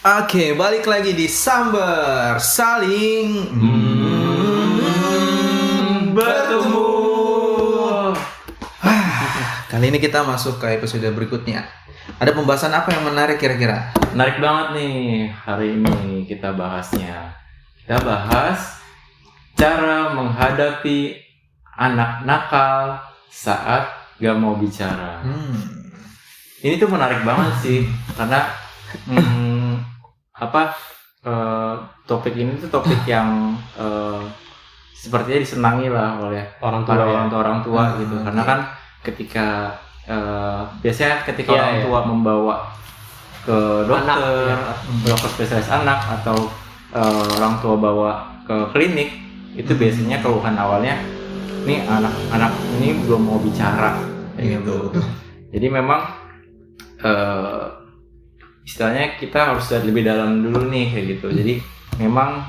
Oke, balik lagi di Sambar Saling Bertemu. Kali ini kita masuk ke episode berikutnya. Ada pembahasan apa yang menarik kira-kira? Menarik banget nih hari ini kita bahasnya. Kita bahas cara menghadapi anak nakal saat gak mau bicara. Ini tuh menarik banget sih karena topik ini tuh topik yang sepertinya disenangi lah oleh orang tua gitu. Karena kan ketika biasanya ketika orang tua membawa ke dokter spesialis anak atau orang tua bawa ke klinik, itu biasanya keluhan awalnya nih anak ini belum mau bicara kayak gitu. Jadi memang istilahnya kita harus lihat lebih dalam dulu nih kayak gitu. Jadi memang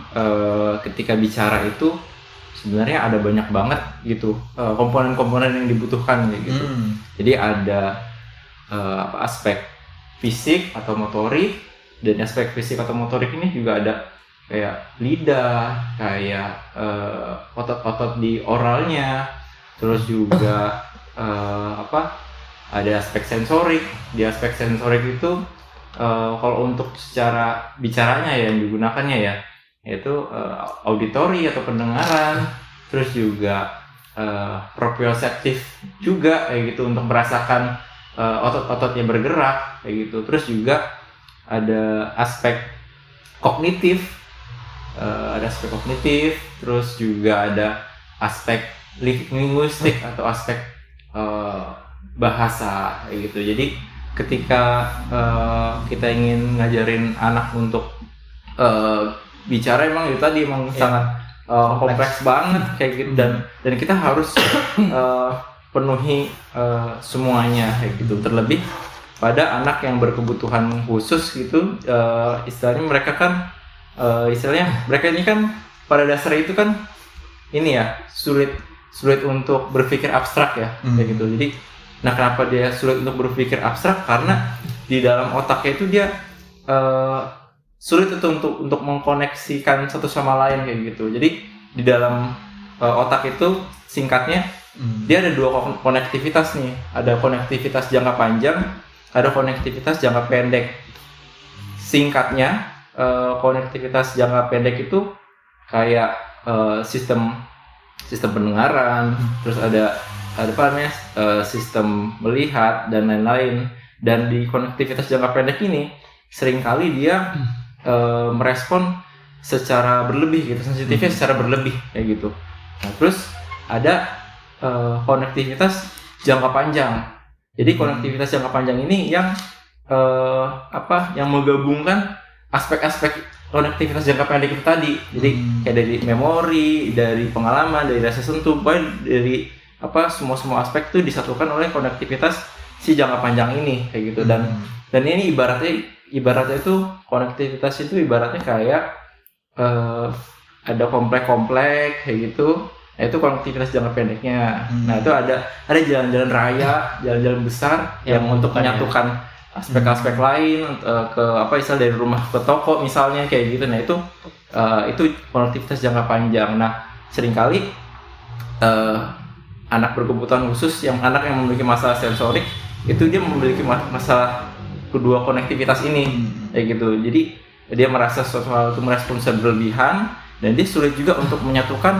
ketika bicara itu sebenarnya ada banyak banget gitu komponen-komponen yang dibutuhkan kayak gitu. Jadi ada aspek fisik atau motorik, dan aspek fisik atau motorik ini juga ada kayak lidah, kayak otot-otot di oralnya, terus juga ada aspek sensorik. Di aspek sensorik itu kalau untuk secara bicaranya yang digunakannya yaitu auditori atau pendengaran, terus juga proprioseptif juga kayak gitu untuk merasakan otot-ototnya bergerak kayak gitu. Terus juga ada aspek kognitif, terus juga ada aspek linguistik atau aspek bahasa kayak gitu. Jadi ketika kita ingin ngajarin anak untuk bicara, emang itu tadi sangat kompleks banget kayak gitu, dan kita harus penuhi semuanya kayak gitu. Terlebih pada anak yang berkebutuhan khusus gitu, istilahnya mereka kan mereka ini kan pada dasarnya itu kan ini ya sulit untuk berpikir abstrak ya kayak gitu. Jadi kenapa dia sulit untuk berpikir abstrak? Karena di dalam otaknya itu dia sulit itu untuk mengkoneksikan satu sama lain kayak gitu. Jadi di dalam otak itu singkatnya dia ada dua konektivitas nih. Ada konektivitas jangka panjang, ada konektivitas jangka pendek. Singkatnya konektivitas jangka pendek itu kayak sistem pendengaran, terus ada sistem melihat dan lain-lain. Dan di konektivitas jangka pendek ini seringkali dia merespon secara berlebih gitu, sensitifnya secara berlebih kayak gitu. Nah, terus ada konektivitas jangka panjang. Jadi konektivitas jangka panjang ini yang yang menggabungkan aspek-aspek konektivitas jangka pendek itu tadi. Jadi kayak dari memori, dari pengalaman, dari rasa sentuh, dari semua aspek itu disatukan oleh konektivitas si jangka panjang ini kayak gitu. Dan ini ibaratnya itu konektivitas itu ibaratnya kayak ada komplek kayak gitu. Nah, itu konektivitas jangka pendeknya. Nah, itu ada jalan-jalan raya, jalan-jalan besar yang untuk menyatukan aspek-aspek lain ke istilah dari rumah ke toko misalnya kayak gitu. Nah, itu konektivitas jangka panjang. Nah, seringkali anak berkebutuhan khusus, anak yang memiliki masalah sensorik itu dia memiliki masalah kedua konektivitas ini kayak gitu. Jadi dia merasa sesuatu hal itu merespon berlebihan, dan dia sulit juga untuk menyatukan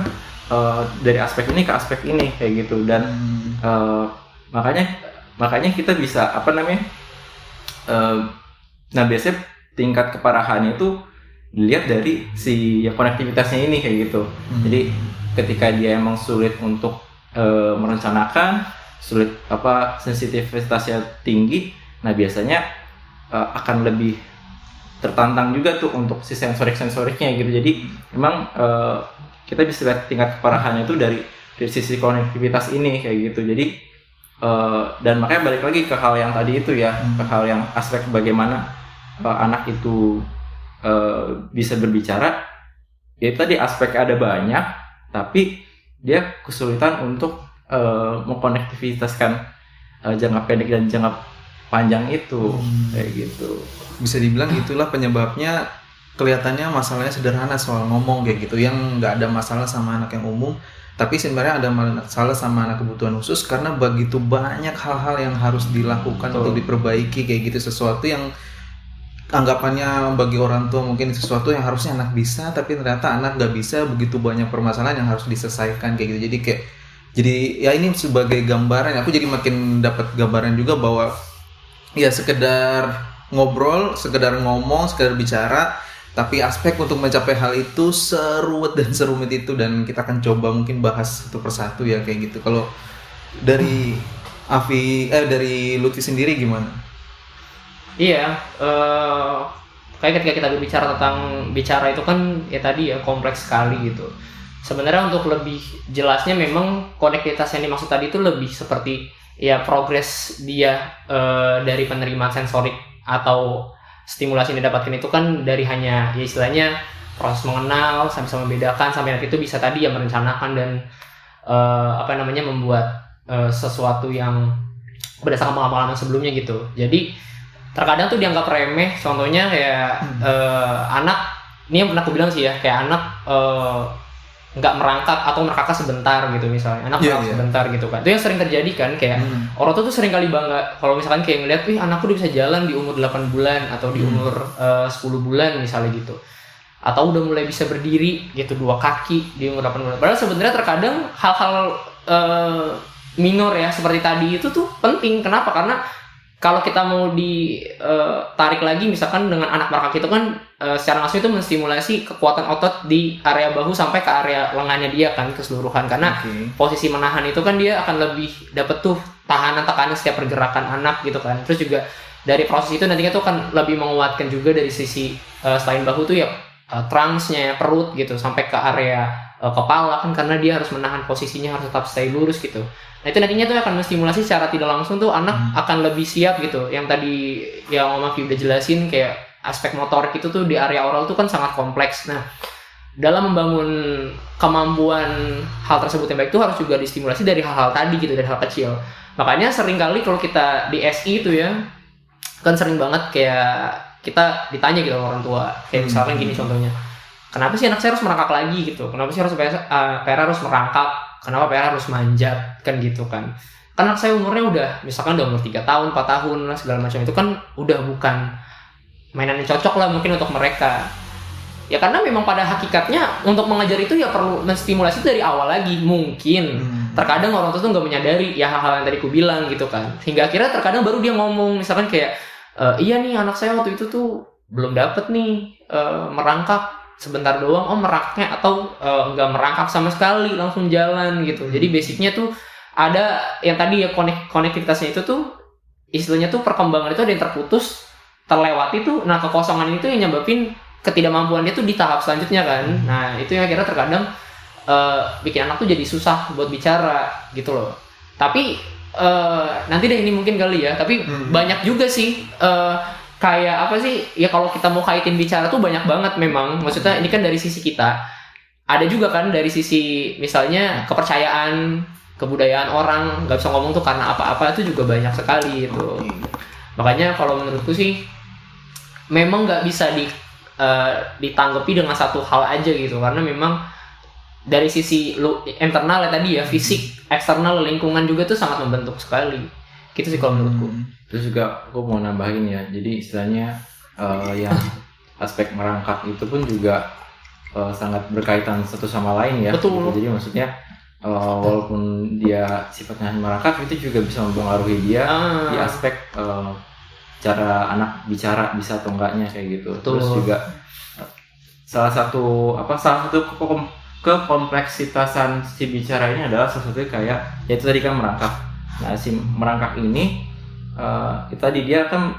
dari aspek ini ke aspek ini kayak gitu. Dan makanya kita bisa nah biasanya tingkat keparahannya itu dilihat dari si konektivitasnya ini kayak gitu. Jadi ketika dia emang sulit untuk merencanakan, sulit sensitivitasnya tinggi, nah biasanya akan lebih tertantang juga tuh untuk si sensoriknya gitu. Jadi memang kita bisa lihat tingkat keparahannya itu dari sisi konektivitas ini kayak gitu. Jadi dan makanya balik lagi ke hal yang tadi itu ya, ke hal yang aspek bagaimana anak itu bisa berbicara. Ya tadi aspeknya ada banyak, tapi dia kesulitan untuk mengkonektivitaskan jangka pendek dan jangka sepanjang itu kayak gitu. Bisa dibilang itulah penyebabnya. Kelihatannya masalahnya sederhana soal ngomong kayak gitu, yang nggak ada masalah sama anak yang umum, tapi sebenarnya ada masalah sama anak kebutuhan khusus karena begitu banyak hal-hal yang harus dilakukan untuk diperbaiki kayak gitu, sesuatu yang anggapannya bagi orang tua mungkin sesuatu yang harusnya anak bisa, tapi ternyata anak nggak bisa, begitu banyak permasalahan yang harus diselesaikan kayak gitu. Jadi ya ini sebagai gambaran, aku jadi makin dapat gambaran juga bahwa ya sekedar ngobrol, sekedar ngomong, sekedar bicara, tapi aspek untuk mencapai hal itu seruwet dan serumit itu, dan kita akan coba mungkin bahas satu persatu ya kayak gitu. Kalau dari dari Lutfi sendiri gimana? Iya, kayak ketika kita berbicara tentang bicara itu kan ya tadi ya kompleks sekali gitu. Sebenarnya untuk lebih jelasnya memang konektivitas yang dimaksud tadi itu lebih seperti ya progres dia dari penerimaan sensorik atau stimulasi yang didapatkan itu kan dari hanya ya istilahnya proses mengenal sampai bisa membedakan sampai nanti itu bisa tadi ya merencanakan dan membuat sesuatu yang berdasarkan pengalaman sebelumnya gitu. Jadi terkadang tuh dianggap remeh, contohnya kayak anak, ini yang pernah aku bilang sih ya, kayak anak nggak merangkak atau merangkak sebentar gitu misalnya, anak merangkak sebentar gitu kan, itu yang sering terjadi kan, kayak orang tua tuh sering kali bangga kalau misalkan kayak ngeliat, anakku udah bisa jalan di umur 8 bulan atau di umur 10 bulan misalnya gitu, atau udah mulai bisa berdiri gitu 2 kaki di umur 8 bulan. Padahal sebenarnya terkadang hal-hal minor ya seperti tadi itu tuh penting. Kenapa? Karena kalau kita mau ditarik lagi misalkan dengan anak merangkak itu kan secara langsung itu menstimulasi kekuatan otot di area bahu sampai ke area lengannya dia kan keseluruhan, karena posisi menahan itu kan dia akan lebih dapet tuh tahanan tekanan setiap pergerakan anak gitu kan. Terus juga dari proses itu nantinya tuh akan lebih menguatkan juga dari sisi selain bahu tuh ya trunksnya, perut gitu sampai ke area kepala kan, karena dia harus menahan posisinya, harus tetap stay lurus gitu. Nah itu nantinya tuh akan menstimulasi secara tidak langsung tuh anak akan lebih siap gitu. Yang tadi yang Om Afi udah jelasin kayak aspek motorik itu tuh di area oral tuh kan sangat kompleks. Nah dalam membangun kemampuan hal tersebut yang baik itu harus juga distimulasi dari hal-hal tadi gitu, dari hal kecil. Makanya sering kali kalau kita di SI itu ya kan sering banget kayak kita ditanya gitu sama orang tua, kayak misalkan gini contohnya, kenapa sih anak saya harus merangkak lagi gitu, kenapa sih PR harus merangkak, kenapa PR harus manjat kan gitu kan. Karena anak saya umurnya udah misalkan udah umur 3 tahun, 4 tahun lah segala macam, itu kan udah bukan mainan yang cocok lah mungkin untuk mereka. Ya karena memang pada hakikatnya untuk mengajar itu ya perlu menstimulasi dari awal lagi mungkin. Terkadang orang tua tuh nggak menyadari ya hal-hal yang tadi ku bilang gitu kan. Hingga akhirnya terkadang baru dia ngomong misalkan kayak iya nih anak saya waktu itu tuh belum dapet nih merangkak sebentar doang, merangkaknya atau nggak merangkak sama sekali langsung jalan gitu. Jadi basicnya tuh ada yang tadi ya konektivitasnya itu tuh istilahnya tuh perkembangan itu ada yang terputus, terlewati tuh. Nah kekosongan itu yang nyebabin ketidakmampuan dia tuh di tahap selanjutnya kan. Nah itu yang akhirnya terkadang bikin anak tuh jadi susah buat bicara gitu loh. Tapi nanti deh ini mungkin kali ya, tapi banyak juga sih kayak apa sih ya, kalau kita mau kaitin bicara tuh banyak banget memang. Maksudnya ini kan dari sisi kita, ada juga kan dari sisi misalnya kepercayaan, kebudayaan orang nggak bisa ngomong tuh karena apa-apa, itu juga banyak sekali itu. Makanya kalau menurutku sih memang nggak bisa ditanggapi dengan satu hal aja gitu, karena memang dari sisi internal ya tadi ya, fisik, eksternal, lingkungan juga tuh sangat membentuk sekali gitu sih kalau menurutku. Terus juga aku mau nambahin ya, jadi istilahnya yang aspek merangkak itu pun juga sangat berkaitan satu sama lain ya. Betul. Gitu. Jadi maksudnya walaupun dia sifatnya merangkak, itu juga bisa mempengaruhi dia di aspek cara anak bicara bisa atau enggaknya kayak gitu. Betul. Terus juga salah satu kekompleksitasan si bicara ini adalah salah satunya kayak yaitu tadi kan merangkak. Nah si merangkak ini dia kan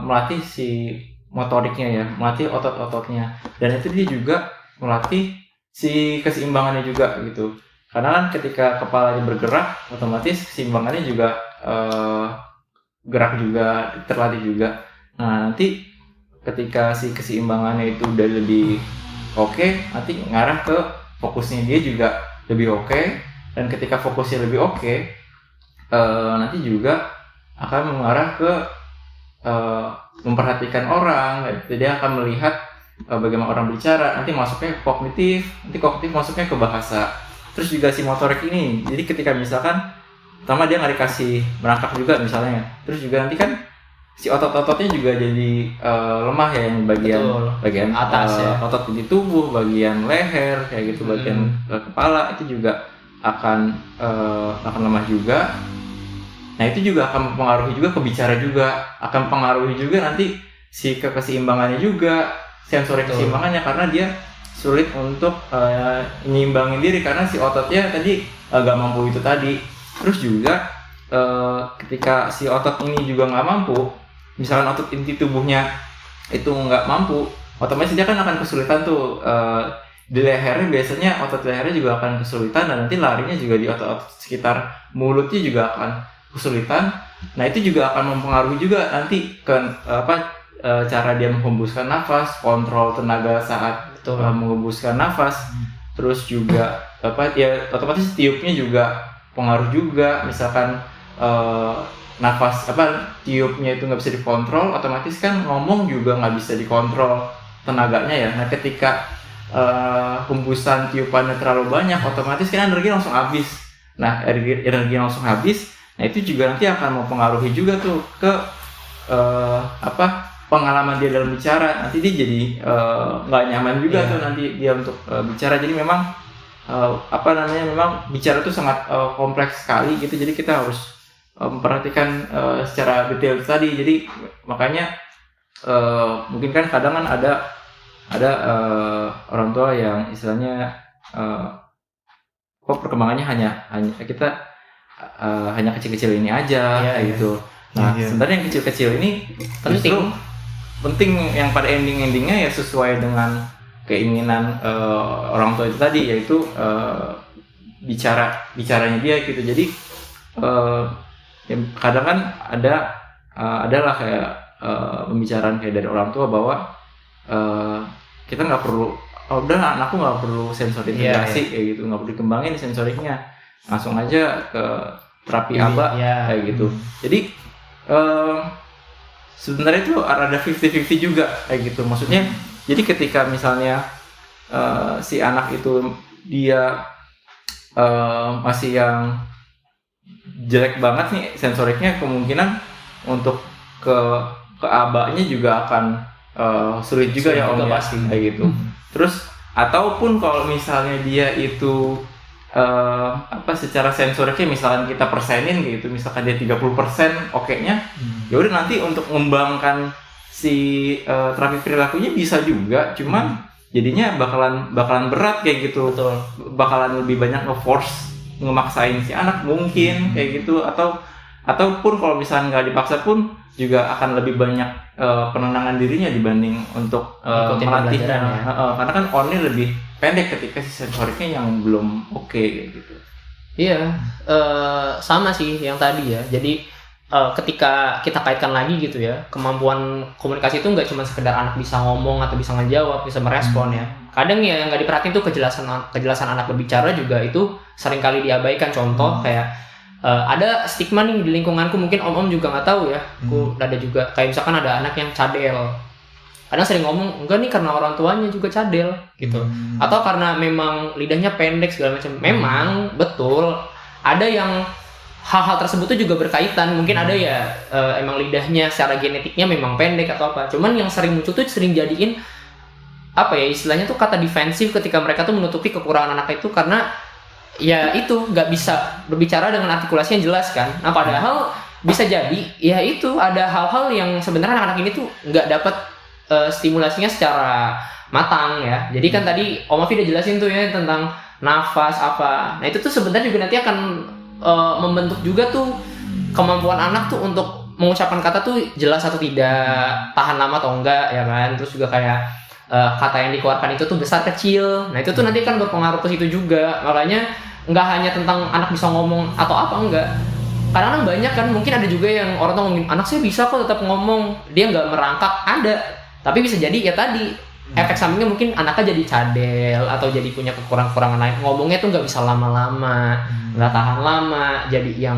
melatih si motoriknya ya, melatih otot-ototnya, dan itu dia juga melatih si keseimbangannya juga gitu. Karena kan ketika kepalanya bergerak, otomatis keseimbangannya juga gerak juga, terlatih juga. Nah nanti ketika si keseimbangannya itu udah lebih oke, nanti ngarah ke fokusnya dia juga lebih oke. Dan ketika fokusnya lebih oke, nanti juga akan mengarah ke memperhatikan orang. Jadi dia akan melihat bagaimana orang bicara, nanti masuknya ke kognitif, nanti kognitif masuknya ke bahasa. Terus juga si motorik ini, jadi ketika misalkan pertama dia nggak dikasih merangkak juga misalnya, terus juga nanti kan si otot-ototnya juga jadi lemah ya, yang bagian atas ya, otot di tubuh, bagian leher kayak gitu, bagian kepala itu juga akan lemah juga. Nah itu juga akan mempengaruhi juga ke bicara juga, akan mempengaruhi juga nanti si keseimbangannya juga, sensorik keseimbangannya, karena dia sulit untuk nyimbangin diri karena si ototnya tadi gak mampu itu tadi. Terus juga ketika si otot ini juga nggak mampu, misalkan otot inti tubuhnya itu nggak mampu, otomatis dia kan akan kesulitan tuh di lehernya, biasanya otot lehernya juga akan kesulitan, dan nanti larinya juga di otot-otot sekitar mulutnya juga akan kesulitan. Nah itu juga akan mempengaruhi juga nanti ke cara dia menghembuskan nafas, kontrol tenaga saat menghembuskan nafas. Terus juga ya otomatis tiupnya juga pengaruh juga, misalkan nafas tiupnya itu nggak bisa dikontrol, otomatis kan ngomong juga nggak bisa dikontrol tenaganya ya. Nah ketika hembusan tiupannya terlalu banyak, otomatis kan energi langsung habis. Nah energi langsung habis, nah itu juga nanti akan mempengaruhi juga tuh ke pengalaman dia dalam bicara. Nanti dia jadi nggak nyaman juga tuh nanti dia untuk bicara. Jadi memang memang bicara itu sangat kompleks sekali gitu. Jadi kita harus memperhatikan secara detail tadi. Jadi makanya mungkin kan kadang kan ada orang tua yang istilahnya kok perkembangannya hanya kita hanya kecil-kecil ini aja kayak gitu. Nah sebenarnya yang kecil-kecil ini penting yang pada endingnya ya sesuai dengan keinginan orang tua itu tadi, yaitu bicaranya dia gitu. Jadi kadang kan adalah kayak pembicaraan kayak dari orang tua bahwa kita nggak perlu, udah anakku nggak perlu sensori integrasi kayak gitu, nggak perlu dikembangin sensoriknya, langsung aja ke terapi ABA kayak gitu. Jadi sebenarnya itu ada 50-50 juga kayak gitu. Maksudnya jadi ketika misalnya si anak itu dia masih yang jelek banget nih sensoriknya, kemungkinan untuk ke ABA-nya juga akan sulit juga ya Om, pasti kayak gitu. Terus ataupun kalau misalnya dia itu secara sensoriknya misalkan kita persenin gitu, misalkan dia 30% oke-nya, ya udah nanti untuk mengembangkan si terapi perilakunya bisa juga, cuman jadinya bakalan berat kayak gitu. Betul. Bakalan lebih banyak nge-force, ngemaksain si anak mungkin kayak gitu, ataupun kalau misalnya nggak dipaksa pun juga akan lebih banyak penenangan dirinya dibanding untuk melatihnya. Karena kan on-nya lebih pendek ketika si sensoriknya yang belum oke kayak gitu. Iya, sama sih yang tadi ya. Jadi ketika kita kaitkan lagi gitu ya, kemampuan komunikasi itu nggak cuma sekedar anak bisa ngomong atau bisa ngejawab, bisa merespon ya. Kadang ya yang nggak diperhatiin tuh kejelasan anak berbicara juga itu seringkali diabaikan. Contoh kayak ada stigma nih di lingkunganku, mungkin om-om juga nggak tahu ya. Aku ada juga kayak misalkan ada anak yang cadel. Kadang sering ngomong enggak nih karena orang tuanya juga cadel gitu, atau karena memang lidahnya pendek segala macam. Memang betul ada yang hal-hal tersebut tuh juga berkaitan. Mungkin ada ya emang lidahnya secara genetiknya memang pendek atau apa. Cuman yang sering muncul tuh sering jadiin istilahnya tuh kata defensif ketika mereka tuh menutupi kekurangan anak itu, karena ya itu nggak bisa berbicara dengan artikulasi yang jelas kan. Nah padahal bisa jadi ya itu ada hal-hal yang sebenarnya anak-anak ini tuh nggak dapat stimulasinya secara matang ya. Jadi kan tadi Om Afi udah jelasin tuh ya tentang nafas apa. Nah itu tuh sebenarnya juga nanti akan membentuk juga tuh kemampuan anak tuh untuk mengucapkan kata tuh jelas atau tidak, tahan lama atau enggak ya kan. Terus juga kayak kata yang dikeluarkan itu tuh besar kecil. Nah itu tuh nanti kan berpengaruh ke situ juga. Makanya nggak hanya tentang anak bisa ngomong atau apa, enggak. Karena banyak kan, mungkin ada juga yang orang tuh ngomongin anak saya bisa kok tetap ngomong, dia nggak merangkak, ada. Tapi bisa jadi ya tadi efek sampingnya mungkin anaknya jadi cadel atau jadi punya kekurangan lain, ngomongnya tuh nggak bisa lama-lama, nggak tahan lama, jadi yang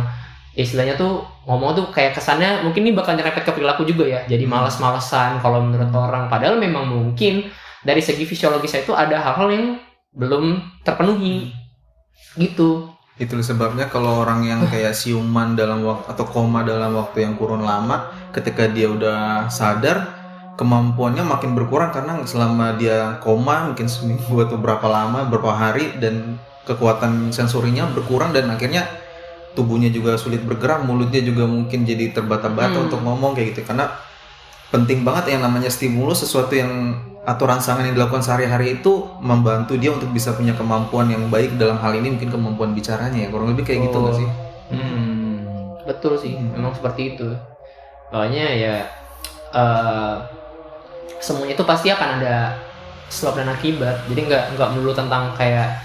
istilahnya tuh ngomong tuh kayak kesannya mungkin ini bakal nyerempet ke perilaku juga ya, jadi malas-malesan kalau menurut orang, padahal memang mungkin dari segi fisiologisnya itu ada hal-hal yang belum terpenuhi gitu. Itulah sebabnya kalau orang yang kayak siuman dalam waktu atau koma dalam waktu yang kurun lama, ketika dia udah sadar kemampuannya makin berkurang karena selama dia koma mungkin seminggu atau berapa lama, berapa hari, dan kekuatan sensorinya berkurang dan akhirnya tubuhnya juga sulit bergerak, mulutnya juga mungkin jadi terbata-bata untuk ngomong kayak gitu. Karena penting banget yang namanya stimulus, sesuatu yang atau rangsangan yang dilakukan sehari-hari itu membantu dia untuk bisa punya kemampuan yang baik, dalam hal ini mungkin kemampuan bicaranya ya, kurang lebih kayak gitu nggak sih? Betul sih, memang seperti itu. Makanya ya semuanya itu pasti akan ada sebab dan akibat. Jadi nggak melulu tentang kayak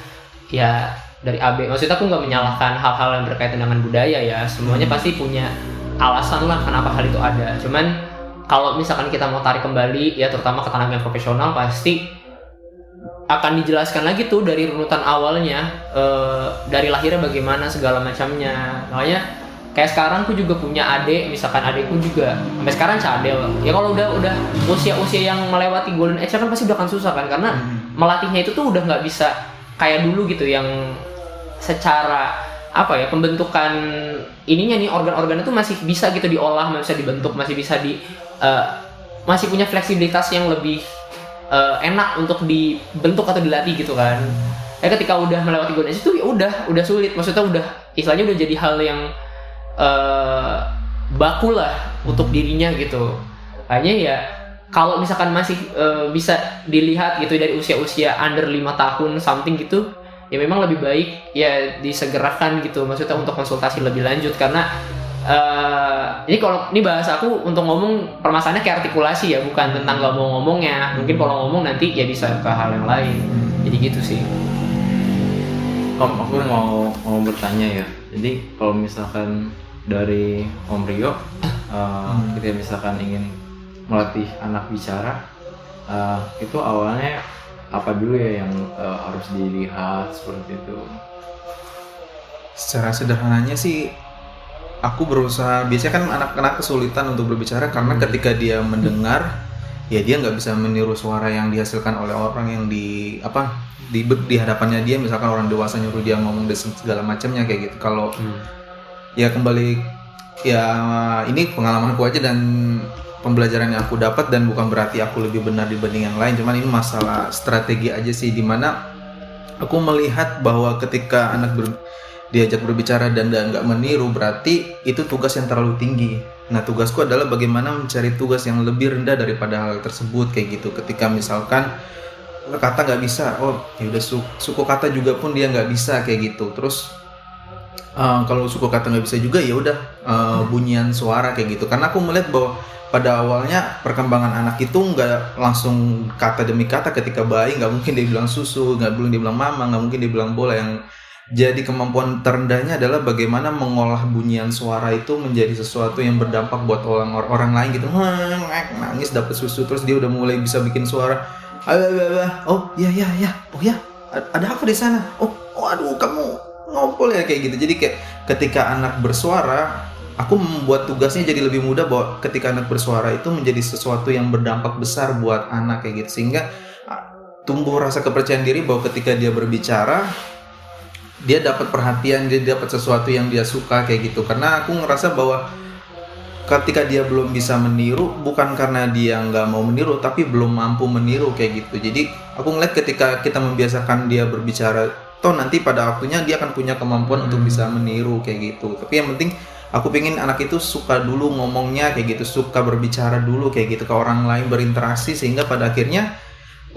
ya dari AB. Maksudnya aku nggak menyalahkan hal-hal yang berkaitan dengan budaya ya. Semuanya pasti punya alasan lah kenapa hal itu ada. Cuman kalau misalkan kita mau tarik kembali ya, terutama ke tenaga yang profesional, pasti akan dijelaskan lagi tuh dari runutan awalnya, dari lahirnya bagaimana segala macamnya. Makanya kayak sekarang aku juga punya adik, misalkan adikku juga sampai sekarang cadel. Ya kalau udah usia-usia yang melewati golden age kan pasti udah akan susah kan, karena melatihnya itu tuh udah nggak bisa kayak dulu gitu, yang secara apa ya, pembentukan ininya nih, organ-organ itu masih bisa gitu diolah, masih bisa dibentuk, masih bisa masih punya fleksibilitas yang lebih enak untuk dibentuk atau dilatih gitu kan. Ketika udah melewati golden age itu ya udah sulit, maksudnya udah istilahnya udah jadi hal yang baku lah untuk dirinya gitu. Kayaknya ya kalau misalkan masih bisa dilihat gitu dari usia-usia under 5 tahun something gitu, ya memang lebih baik ya disegerakan gitu, maksudnya untuk konsultasi lebih lanjut. Karena ini bahasa aku untuk ngomong permasalahannya kayak artikulasi ya, bukan tentang gak mau ngomongnya. Mungkin kalau ngomong nanti ya bisa ke hal yang lain. Jadi gitu sih. Om, aku mau bertanya ya. Jadi kalau misalkan dari Om Rio, kita misalkan ingin melatih anak bicara, itu awalnya apa dulu ya yang harus dilihat seperti itu? Secara sederhananya sih, aku berusaha, biasanya kan anak-anak kesulitan untuk berbicara karena ketika dia mendengar, ya dia nggak bisa meniru suara yang dihasilkan oleh orang yang di hadapannya dia, misalkan orang dewasa nyuruh dia ngomong dan segala macamnya kayak gitu. Kalau ya kembali ya ini pengalamanku aja dan pembelajaran yang aku dapat, dan bukan berarti aku lebih benar dibanding yang lain, cuman ini masalah strategi aja sih, dimana aku melihat bahwa ketika anak diajak berbicara dan nggak meniru, berarti itu tugas yang terlalu tinggi. Nah, tugasku adalah bagaimana mencari tugas yang lebih rendah daripada hal tersebut kayak gitu. Ketika misalkan kata nggak bisa, oh ya udah suku kata juga pun dia nggak bisa kayak gitu. Terus kalau suku kata nggak bisa juga, ya udah bunyian suara kayak gitu. Karena aku melihat bahwa pada awalnya perkembangan anak itu nggak langsung kata demi kata. Ketika bayi nggak mungkin dia bilang susu, nggak mungkin dia bilang mama, nggak mungkin dia bilang bola. Yang jadi kemampuan terendahnya adalah bagaimana mengolah bunyian suara itu menjadi sesuatu yang berdampak buat orang lain gitu. Nangis dapat susu, terus dia udah mulai bisa bikin suara. Oh ya, oh ya, ada apa di sana? Oh aduh, kamu ngompol ya kayak gitu. Jadi kayak ketika anak bersuara, aku membuat tugasnya jadi lebih mudah, bahwa ketika anak bersuara itu menjadi sesuatu yang berdampak besar buat anak kayak gitu, sehingga tumbuh rasa kepercayaan diri bahwa ketika dia berbicara, dia dapat perhatian, dia dapat sesuatu yang dia suka kayak gitu. Karena aku ngerasa bahwa ketika dia belum bisa meniru, bukan karena dia nggak mau meniru, tapi belum mampu meniru kayak gitu. Jadi aku ngeliat ketika kita membiasakan dia berbicara, toh nanti pada waktunya dia akan punya kemampuan untuk bisa meniru kayak gitu. Tapi yang penting aku pengen anak itu suka dulu ngomongnya kayak gitu, suka berbicara dulu kayak gitu ke orang lain, berinteraksi, sehingga pada akhirnya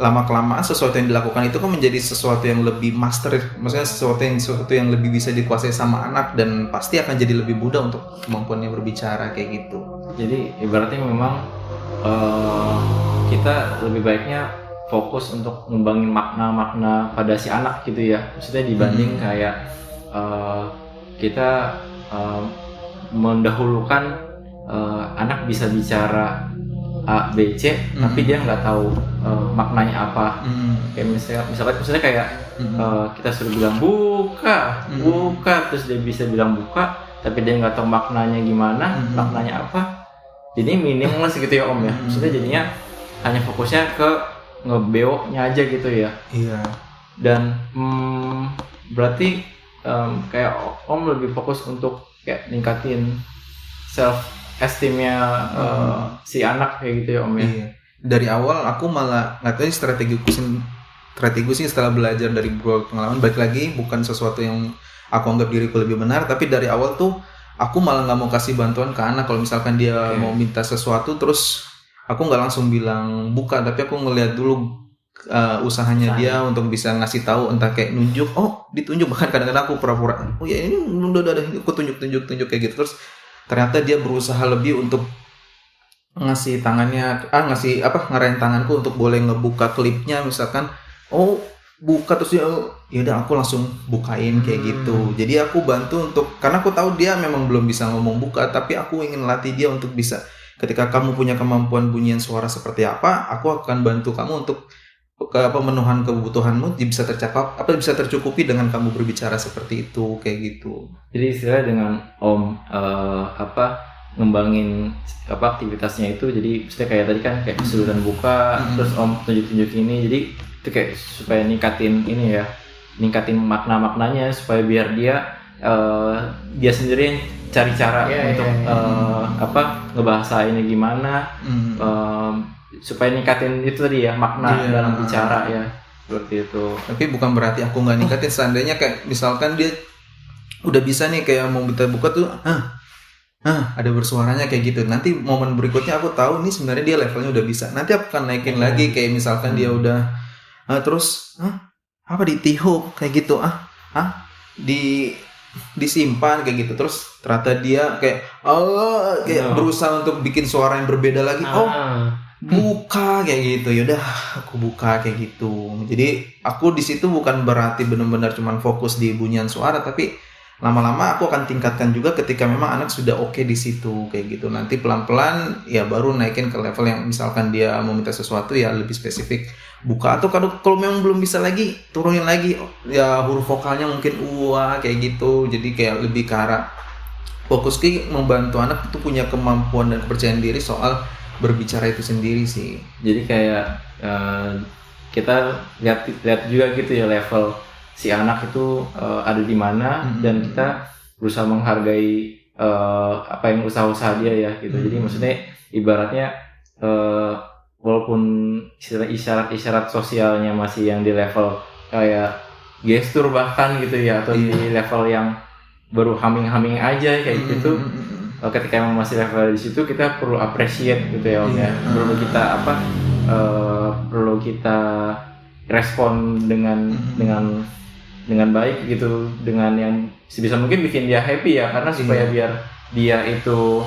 lama-kelamaan sesuatu yang dilakukan itu kan menjadi sesuatu yang lebih master, maksudnya sesuatu yang lebih bisa dikuasai sama anak, dan pasti akan jadi lebih mudah untuk kemampuannya berbicara kayak gitu. Jadi ibaratnya memang kita lebih baiknya fokus untuk ngembangin makna-makna pada si anak gitu ya, maksudnya dibanding kayak kita mendahulukan anak bisa bicara A, B, C, tapi dia nggak tahu maknanya apa. Kayak misalnya kayak kita suruh bilang buka, terus dia bisa bilang buka, tapi dia nggak tahu maknanya gimana, maknanya apa, jadi meaningless gitu ya Om ya. Maksudnya jadinya hanya fokusnya ke ngebeoknya aja gitu ya. Iya. Dan berarti kayak Om lebih fokus untuk kayak ningkatin self esteemnya si anak kayak gitu ya Om ya. Iya. Dari awal aku malah nggak tahu strategi sih setelah belajar dari pengalaman, balik lagi bukan sesuatu yang aku anggap diriku lebih benar, tapi dari awal tuh aku malah nggak mau kasih bantuan ke anak kalau misalkan dia mau minta sesuatu, terus aku nggak langsung bilang buka, tapi aku ngeliat dulu usahanya dia untuk bisa ngasih tahu, entah kayak nunjuk, ditunjuk, bahkan kadang-kadang aku pura-pura, oh ya ini udah aku tunjuk kayak gitu, terus ternyata dia berusaha lebih untuk ngasih tangannya, ngarahin tanganku untuk boleh ngebuka klipnya, misalkan buka, terus dia ya udah aku langsung bukain kayak gitu. Jadi aku bantu untuk, karena aku tahu dia memang belum bisa ngomong buka, tapi aku ingin latih dia untuk bisa, ketika kamu punya kemampuan bunyian suara seperti apa, aku akan bantu kamu untuk pemenuhan kebutuhanmu bisa bisa tercukupi dengan kamu berbicara seperti itu kayak gitu. Jadi istilahnya dengan Om ngembangin aktivitasnya itu, jadi misalnya kayak tadi kan kayak kesulitan buka, terus Om tunjuk ini, jadi itu kayak supaya ningkatin maknanya supaya biar dia sendiri yang cari cara untuk ngebahasainnya gimana, supaya ningkatin itu tadi ya makna dalam bicara ya, seperti itu. Tapi bukan berarti aku nggak ningkatin, seandainya kayak misalkan dia udah bisa nih kayak mau minta buka tuh ada bersuaranya kayak gitu, nanti momen berikutnya aku tahu nih sebenarnya dia levelnya udah bisa, nanti aku akan naikin lagi, kayak misalkan dia udah terus ditiup kayak gitu, disimpan kayak gitu, terus ternyata dia kayak berusaha untuk bikin suara yang berbeda lagi, buka kayak gitu, yaudah aku buka kayak gitu. Jadi aku di situ bukan berarti benar-benar cuman fokus di bunyian suara, tapi lama-lama aku akan tingkatkan juga ketika memang anak sudah oke di situ kayak gitu. Nanti pelan-pelan ya baru naikin ke level yang misalkan dia mau minta sesuatu ya lebih spesifik buka, atau kalau memang belum bisa lagi turunin lagi ya huruf vokalnya mungkin kayak gitu. Jadi kayak lebih ke arah fokus membantu anak itu punya kemampuan dan kepercayaan diri soal berbicara itu sendiri sih. Jadi kayak kita lihat juga gitu ya level si anak itu ada di mana, dan kita berusaha menghargai apa yang usaha-usaha dia ya gitu. Jadi maksudnya ibaratnya walaupun isyarat-isyarat sosialnya masih yang di level kayak gestur bahkan gitu ya, atau di level yang baru humming aja kayak gitu. Ketika emang masih level di situ, kita perlu appreciate gitu ya Om ya. Perlu kita respon dengan baik gitu, dengan yang sebisa mungkin bikin dia happy ya, karena supaya biar dia itu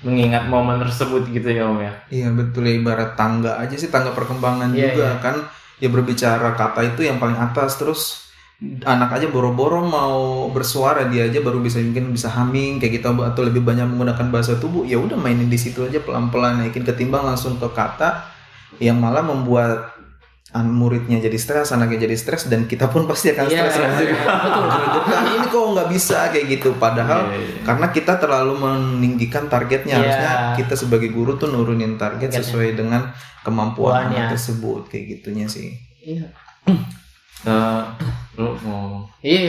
mengingat momen tersebut gitu ya Om ya. Iya betul ya, ibarat tangga aja sih, tangga perkembangan juga kan ya, berbicara kata itu yang paling atas, terus anak aja boro-boro mau bersuara dia aja baru mungkin bisa humming kayak gitu, atau lebih banyak menggunakan bahasa tubuh, ya udah mainin di situ aja pelan-pelan naikin, ketimbang langsung ke kata yang malah membuat muridnya jadi stres, anaknya jadi stres, dan kita pun pasti akan stres kan juga. Betul. Ini kok nggak bisa kayak gitu, padahal karena kita terlalu meninggikan targetnya. Harusnya kita sebagai guru tuh nurunin target sesuai dengan kemampuan anak tersebut kayak gitunya sih. Iya.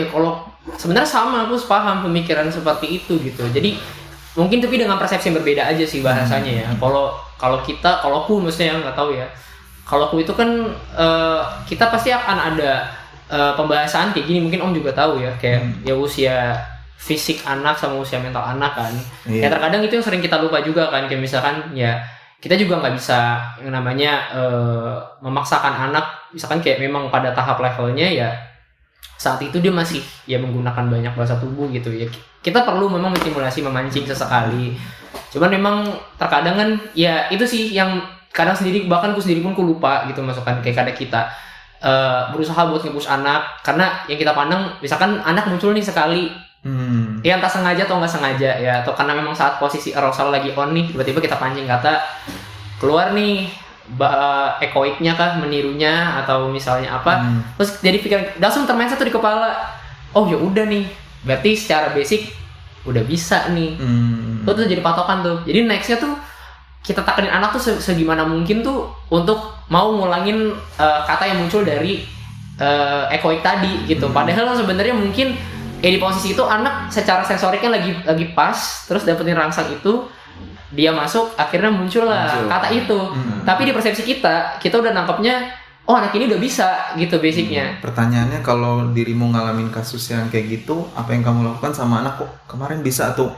Kalau sebenarnya sama, aku sepaham pemikiran seperti itu gitu. Jadi mungkin tapi dengan persepsi yang berbeda aja sih bahasanya ya. Kalau aku maksudnya nggak tahu ya. Kalau aku itu kan kita pasti akan ada pembahasan kayak gini, mungkin Om juga tahu ya, kayak ya usia fisik anak sama usia mental anak kan. Ya terkadang itu yang sering kita lupa juga kan, kayak misalkan ya kita juga nggak bisa yang namanya memaksakan anak, misalkan kayak memang pada tahap levelnya ya saat itu dia masih ya menggunakan banyak bahasa tubuh gitu ya, kita perlu memang menstimulasi, memancing sesekali. Cuman memang terkadang kan ya itu sih yang kadang bahkan aku sendiri pun lupa gitu masukan, kayak kadang kita berusaha buat nge-push anak, karena yang kita pandang misalkan anak muncul nih sekali, ya entah sengaja atau nggak sengaja ya, atau karena memang saat posisi arousal lagi on nih, tiba-tiba kita pancing kata keluar nih ekoiknya kah, menirunya atau misalnya apa, terus jadi pikiran langsung termain satu di kepala, oh ya udah nih berarti secara basic udah bisa nih. Itu tuh jadi patokan tuh. Jadi nextnya tuh kita takanin anak tuh segimana mungkin tuh untuk mau ngulangin kata yang muncul dari echoic tadi gitu. Padahal sebenarnya mungkin di posisi itu anak secara sensoriknya lagi pas, terus dapetin rangsang itu, dia masuk, akhirnya muncul kata itu. Tapi di persepsi kita udah nangkepnya, oh anak ini udah bisa gitu basicnya. Pertanyaannya, kalau dirimu ngalamin kasus yang kayak gitu, apa yang kamu lakukan sama anak kok kemarin bisa atau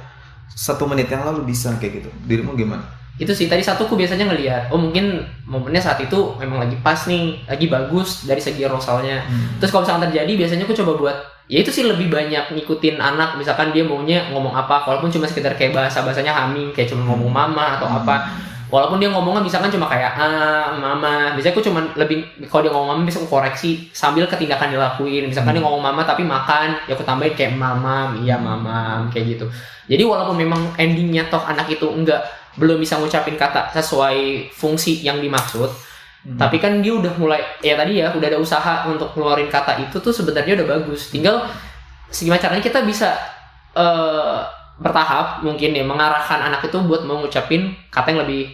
1 menit yang lalu bisa kayak gitu? Dirimu gimana? Itu sih tadi satu aku biasanya ngelihat, oh mungkin momennya saat itu memang lagi pas nih, lagi bagus dari segi arosalnya. Terus kalau misalkan terjadi, biasanya aku coba buat, ya itu sih lebih banyak ngikutin anak, misalkan dia maunya ngomong apa, walaupun cuma sekedar kayak bahasanya humming, kayak cuma ngomong mama atau apa. Walaupun dia ngomongnya misalkan cuma kayak mama, biasanya aku cuma lebih, kalau dia ngomong mama bisa aku koreksi sambil ketindakan dilakuin. Misalkan dia ngomong mama tapi makan, ya aku tambahin kayak mama, iya mama, kayak gitu. Jadi walaupun memang endingnya toh anak itu belum bisa ngucapin kata sesuai fungsi yang dimaksud, tapi kan dia udah mulai, ya tadi ya udah ada usaha untuk keluarin kata itu tuh sebenarnya udah bagus. Tinggal gimana caranya kita bisa bertahap mungkin ya mengarahkan anak itu buat mau ngucapin kata yang lebih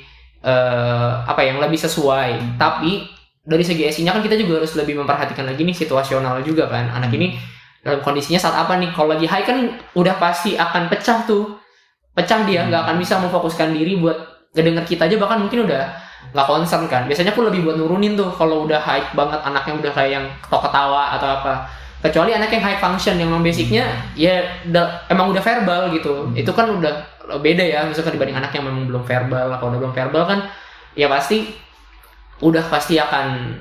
yang lebih sesuai. Tapi dari segi esinya kan kita juga harus lebih memperhatikan lagi nih situasional juga kan. Anak ini dalam kondisinya saat apa nih? Kalau lagi high kan udah pasti akan pecah dia, nggak akan bisa memfokuskan diri buat ngedenger kita aja, bahkan mungkin udah nggak concern kan. Biasanya aku lebih buat nurunin tuh kalau udah high banget anaknya, udah kayak yang ketawa atau apa. Kecuali anak yang high function yang memang basicnya ya emang udah verbal gitu. Itu kan udah beda ya, misalkan dibanding anak yang memang belum verbal. Kalau udah belum verbal kan ya pasti akan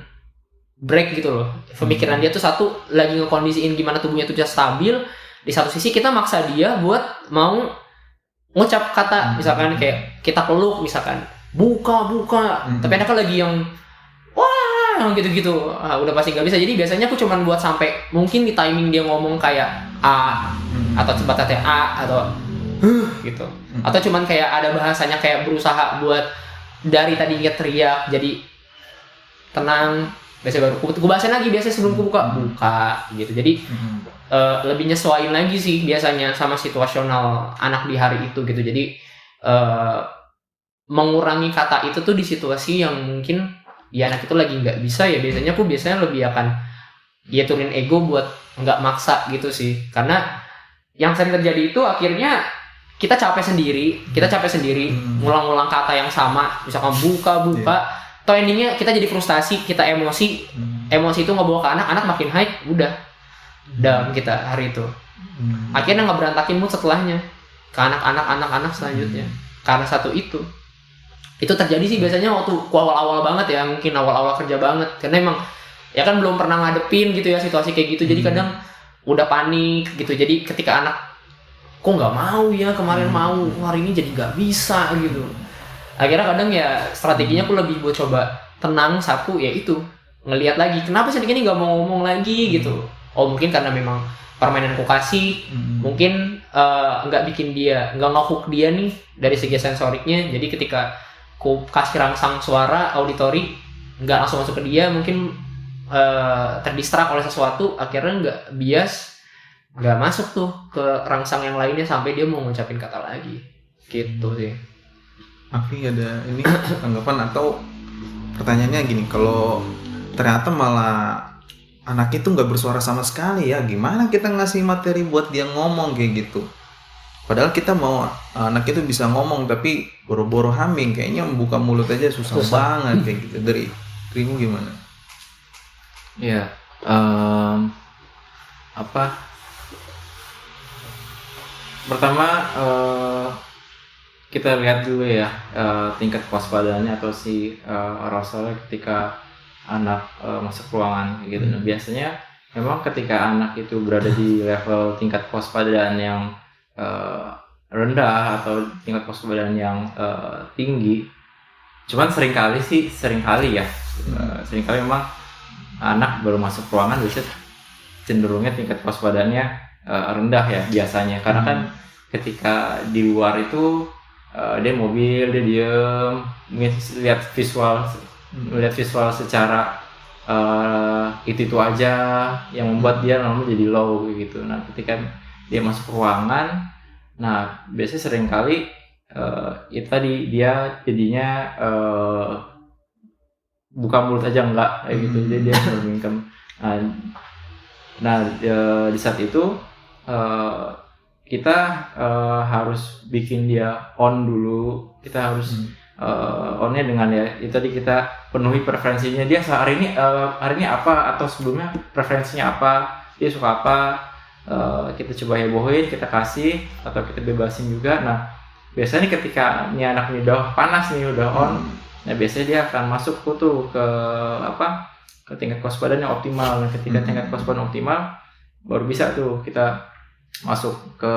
break gitu loh. Pemikiran dia tuh satu lagi ngekondisiin gimana tubuhnya tuh just stabil. Di satu sisi kita maksa dia buat mau ngucap kata, misalkan kayak kita peluk misalkan buka, tapi anaknya lagi yang wah gitu-gitu, udah pasti nggak bisa. Jadi biasanya aku cuman buat sampai mungkin di timing dia ngomong kayak a atau sebatasnya a atau gitu, atau cuman kayak ada bahasanya kayak berusaha buat dari tadinya teriak jadi tenang. Biasanya baru aku bahasin lagi, biasanya sebelum aku buka gitu. Jadi lebih nyesuaiin lagi sih biasanya sama situasional anak di hari itu gitu. Jadi mengurangi kata itu tuh di situasi yang mungkin ya anak itu lagi nggak bisa, ya biasanya aku lebih akan ya turunin ego buat nggak maksa gitu sih. Karena yang sering terjadi itu akhirnya kita capek sendiri ngulang-ngulang kata yang sama, misalkan buka toh endingnya kita jadi frustasi, kita emosi itu ngebawa ke anak makin high, udah dalam kita hari itu akhirnya nggak berantakin mood setelahnya ke anak-anak selanjutnya karena satu itu terjadi sih biasanya waktu awal-awal banget ya, mungkin awal-awal kerja banget, karena emang ya kan belum pernah ngadepin gitu ya situasi kayak gitu. Jadi kadang udah panik gitu, jadi ketika anak kok nggak mau ya, kemarin mau, hari ini jadi nggak bisa gitu. Akhirnya kadang ya strateginya aku lebih buat coba tenang, satu ya itu ngelihat lagi kenapa sih ini nggak mau ngomong lagi gitu. Oh mungkin karena memang permainan aku kasih mungkin nggak bikin dia, nggak ngehook dia nih dari segi sensoriknya. Jadi ketika aku kasih rangsang suara auditori nggak langsung masuk ke dia, mungkin terdistrak oleh sesuatu, akhirnya nggak bias, nggak masuk tuh ke rangsang yang lainnya sampai dia mau ngucapin kata lagi gitu sih. Tapi ada ini tanggapan atau pertanyaannya gini, kalau ternyata malah anak itu nggak bersuara sama sekali ya, gimana kita ngasih materi buat dia ngomong kayak gitu? Padahal kita mau anak itu bisa ngomong, tapi boro-boro humming, kayaknya membuka mulut aja susah banget kayak gitu. Dari dirimu gimana? Ya, pertama kita lihat dulu ya tingkat kewaspadaannya atau si arousal ketika anak masuk ruangan gitu. Nah, biasanya memang ketika anak itu berada di level tingkat kewaspadaan yang rendah atau tingkat kewaspadaan yang tinggi, cuman seringkali memang anak baru masuk ruangan biasanya cenderungnya tingkat kewaspadaannya rendah ya biasanya, karena kan ketika di luar itu dia mobil, dia diem, mungkin lihat visual secara itu aja yang membuat dia normalnya jadi low gitu. Nah ketika dia masuk ruangan. Nah biasanya seringkali itu tadi dia jadinya buka mulut aja enggak kayak gitu, jadi dia membingkam. Nah di saat itu kita harus bikin dia on dulu. Kita harus onnya dengan ya itu tadi, kita penuhi preferensinya dia hari ini apa, atau sebelumnya preferensinya apa, dia suka apa, kita coba hebohin, kita kasih atau kita bebasin juga. Nah biasanya ketika ini anak ini udah panas nih, udah on, nah biasanya dia akan masuk tuh ke tingkat kewaspadaan yang optimal. Nah ketika tingkat kewaspadaan optimal baru bisa tuh kita masuk ke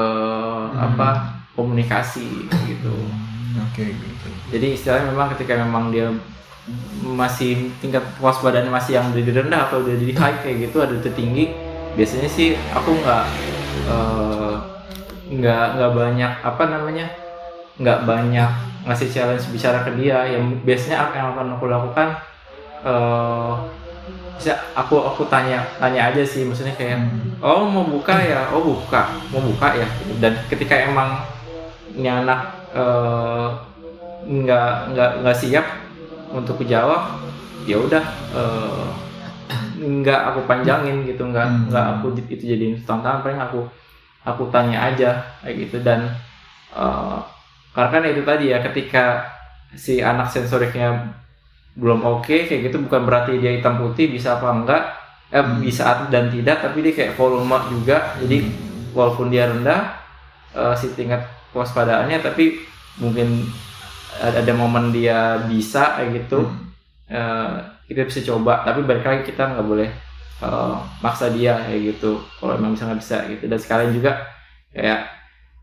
komunikasi gitu. Oke, gitu. Jadi istilahnya memang ketika memang dia masih tingkat kewaspadaannya masih yang dari rendah atau udah jadi high kayak gitu, ada tertinggi, biasanya sih aku nggak banyak nggak banyak ngasih challenge bicara ke dia. Yang biasanya apa yang akan aku lakukan, bisa aku tanya aja sih, maksudnya kayak oh mau buka ya, mau buka ya. Dan ketika emang ini anak nggak siap untuk dijawab, ya udah nggak aku panjangin gitu, nggak aku itu jadiin tontonan, paling aku tanya aja kayak gitu. Dan karena kan itu tadi ya, ketika si anak sensoriknya belum oke kayak gitu, bukan berarti dia hitam putih bisa apa enggak, bisa dan tidak, tapi dia kayak volume juga. Jadi walaupun dia rendah si tingkat kewaspadaannya, tapi mungkin ada momen dia bisa kayak gitu, kita bisa coba. Tapi balik lagi kita nggak boleh maksa dia kayak gitu kalau emang bisa nggak bisa gitu. Dan sekalian juga kayak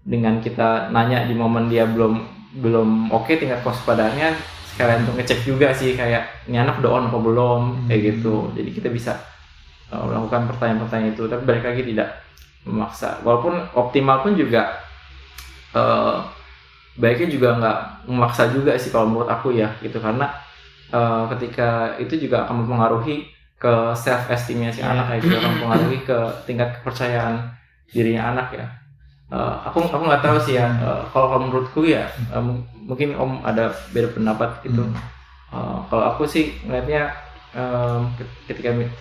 dengan kita nanya di momen dia belum oke tingkat kewaspadaannya, sekalian untuk ngecek juga sih kayak ini anak udah on apa belum kayak gitu. Jadi kita bisa melakukan pertanyaan-pertanyaan itu, tapi balik lagi tidak memaksa. Walaupun optimal pun juga baiknya juga nggak memaksa juga sih kalau menurut aku ya gitu, karena ketika itu juga akan mempengaruhi ke self esteemnya si anak kayak gitu, akan mempengaruhi ke tingkat kepercayaan dirinya anak ya. Aku nggak tahu sih ya, kalau menurutku ya mungkin Om ada beda pendapat gitu. Kalau aku sih ngeliatnya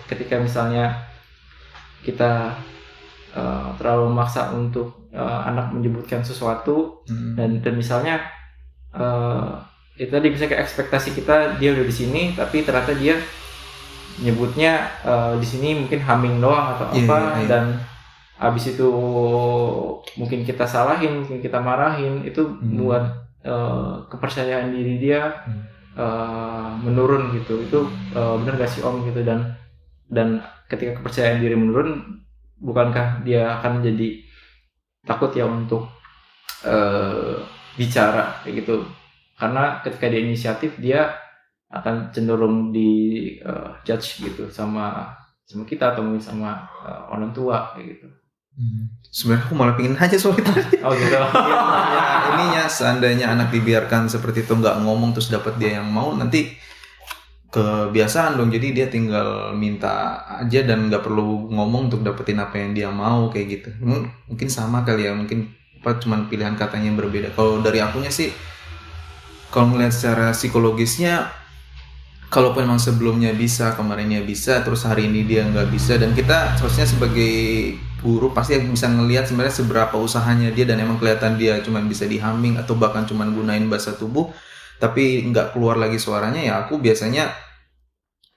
ketika misalnya kita terlalu memaksa untuk anak menyebutkan sesuatu, dan misalnya itu tadi bisa kayak ekspektasi kita dia udah di sini, tapi ternyata dia nyebutnya di sini mungkin humming doang atau apa, dan habis itu mungkin kita salahin, mungkin kita marahin, itu buat kepercayaan diri dia menurun gitu. Itu benar gak sih Om gitu? Dan ketika kepercayaan diri menurun, bukankah dia akan menjadi takut ya untuk bicara kayak gitu? Karena ketika dia inisiatif, dia akan cenderung di judge gitu sama kita atau mungkin sama orang tua kayak gitu. Sebenarnya aku malah pengen aja soal itu. Oh gitu. Ya, ininya seandainya anak dibiarkan seperti itu, nggak ngomong terus dapat dia yang mau, nanti kebiasaan dong. Jadi dia tinggal minta aja dan nggak perlu ngomong untuk dapetin apa yang dia mau kayak gitu. Mungkin sama kali ya, mungkin cuman pilihan katanya yang berbeda. Kalau dari akunya sih, kalau melihat secara psikologisnya, kalaupun memang sebelumnya bisa, kemarinnya bisa, terus hari ini dia nggak bisa, dan kita seharusnya sebagai guru pasti bisa ngelihat sebenarnya seberapa usahanya dia, dan emang kelihatan dia cuma bisa di humming atau bahkan cuma gunain bahasa tubuh tapi nggak keluar lagi suaranya, ya aku biasanya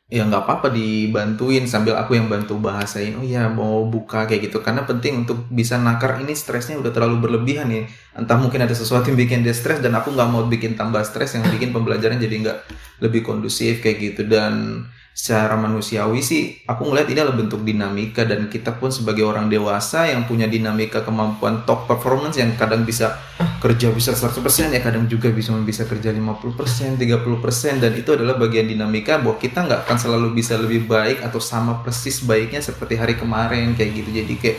ya nggak apa-apa dibantuin sambil aku yang bantu bahasain, oh ya mau buka kayak gitu, karena penting untuk bisa nakar ini stresnya udah terlalu berlebihan ya, entah mungkin ada sesuatu yang bikin dia stres dan aku nggak mau bikin tambah stres yang bikin pembelajaran jadi nggak lebih kondusif kayak gitu. Dan secara manusiawi sih aku ngeliat ini adalah bentuk dinamika, dan kita pun sebagai orang dewasa yang punya dinamika kemampuan top performance yang kadang bisa kerja bisa 100% ya, kadang juga bisa kerja 50%, 30%, dan itu adalah bagian dinamika bahwa kita nggak akan selalu bisa lebih baik atau sama persis baiknya seperti hari kemarin kayak gitu. Jadi kayak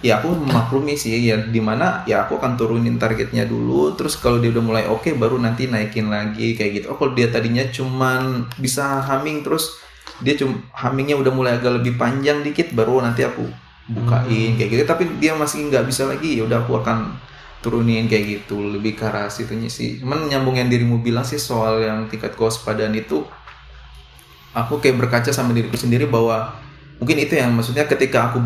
ya aku memaklumi sih ya, dimana ya aku akan turunin targetnya dulu, terus kalau dia udah mulai oke, baru nanti naikin lagi kayak gitu. Oh kalau dia tadinya cuman bisa humming, terus dia hummingnya udah mulai agak lebih panjang dikit, baru nanti aku bukain kayak gitu, tapi dia masih nggak bisa lagi, ya udah aku akan turunin kayak gitu, lebih ke arah situnya sih. Cuman nyambung yang dirimu bilang sih soal yang tingkat kewaspadaan itu, aku kayak berkaca sama diriku sendiri bahwa mungkin itu yang maksudnya ketika aku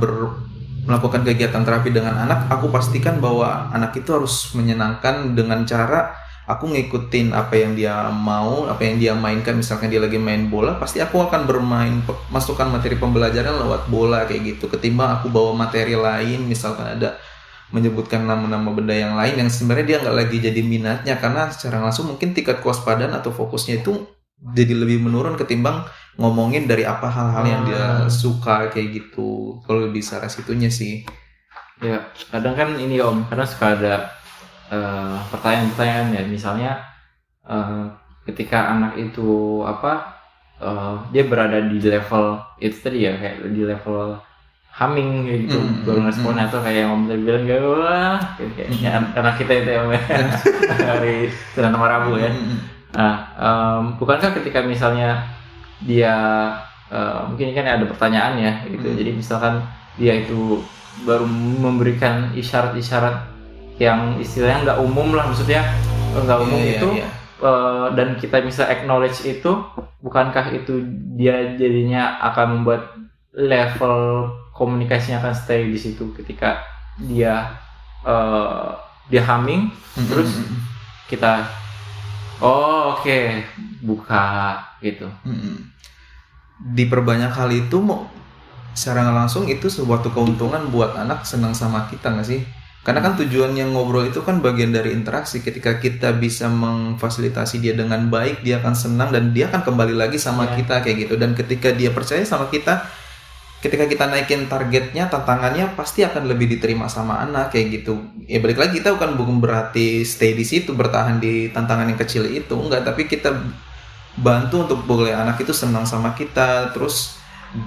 melakukan kegiatan terapi dengan anak, aku pastikan bahwa anak itu harus menyenangkan dengan cara aku ngikutin apa yang dia mau, apa yang dia mainkan. Misalkan dia lagi main bola, pasti aku akan masukkan materi pembelajaran lewat bola kayak gitu, ketimbang aku bawa materi lain, misalkan ada menyebutkan nama-nama benda yang lain yang sebenarnya dia nggak lagi jadi minatnya, karena secara langsung mungkin tingkat kewaspadaan atau fokusnya itu jadi lebih menurun ketimbang ngomongin dari apa hal-hal yang dia suka kayak gitu. Kalau lebih ke arah situnya sih. Ya, kadang kan ini Om, karena suka ada pertanyaan-pertanyaan ya, misalnya ketika anak itu dia berada di level itu tadi ya, kayak di level humming kayak gitu, baru responnya atau kayak yang Om tadi bilang kayak wah kayaknya anak kita itu ya dari Senin sama Rabu ya. Nah, bukankah ketika misalnya dia mungkin kan ada pertanyaan ya gitu, jadi misalkan dia itu baru memberikan isyarat-isyarat yang istilahnya nggak umum lah, maksudnya nggak umum itu. Dan kita bisa acknowledge itu, bukankah itu dia jadinya akan membuat level komunikasinya akan stay di situ ketika dia humming terus kita oke, buka gitu. Diperbanyak hal itu secara nggak langsung itu suatu keuntungan buat anak senang sama kita nggak sih? Karena kan tujuannya ngobrol itu kan bagian dari interaksi. Ketika kita bisa memfasilitasi dia dengan baik, dia akan senang dan dia akan kembali lagi sama kita kayak gitu. Dan ketika dia percaya sama kita, ketika kita naikin targetnya, tantangannya pasti akan lebih diterima sama anak kayak gitu. Ya balik lagi, kita bukan berarti stay di situ, bertahan di tantangan yang kecil itu, enggak, tapi kita bantu untuk boleh anak itu senang sama kita, terus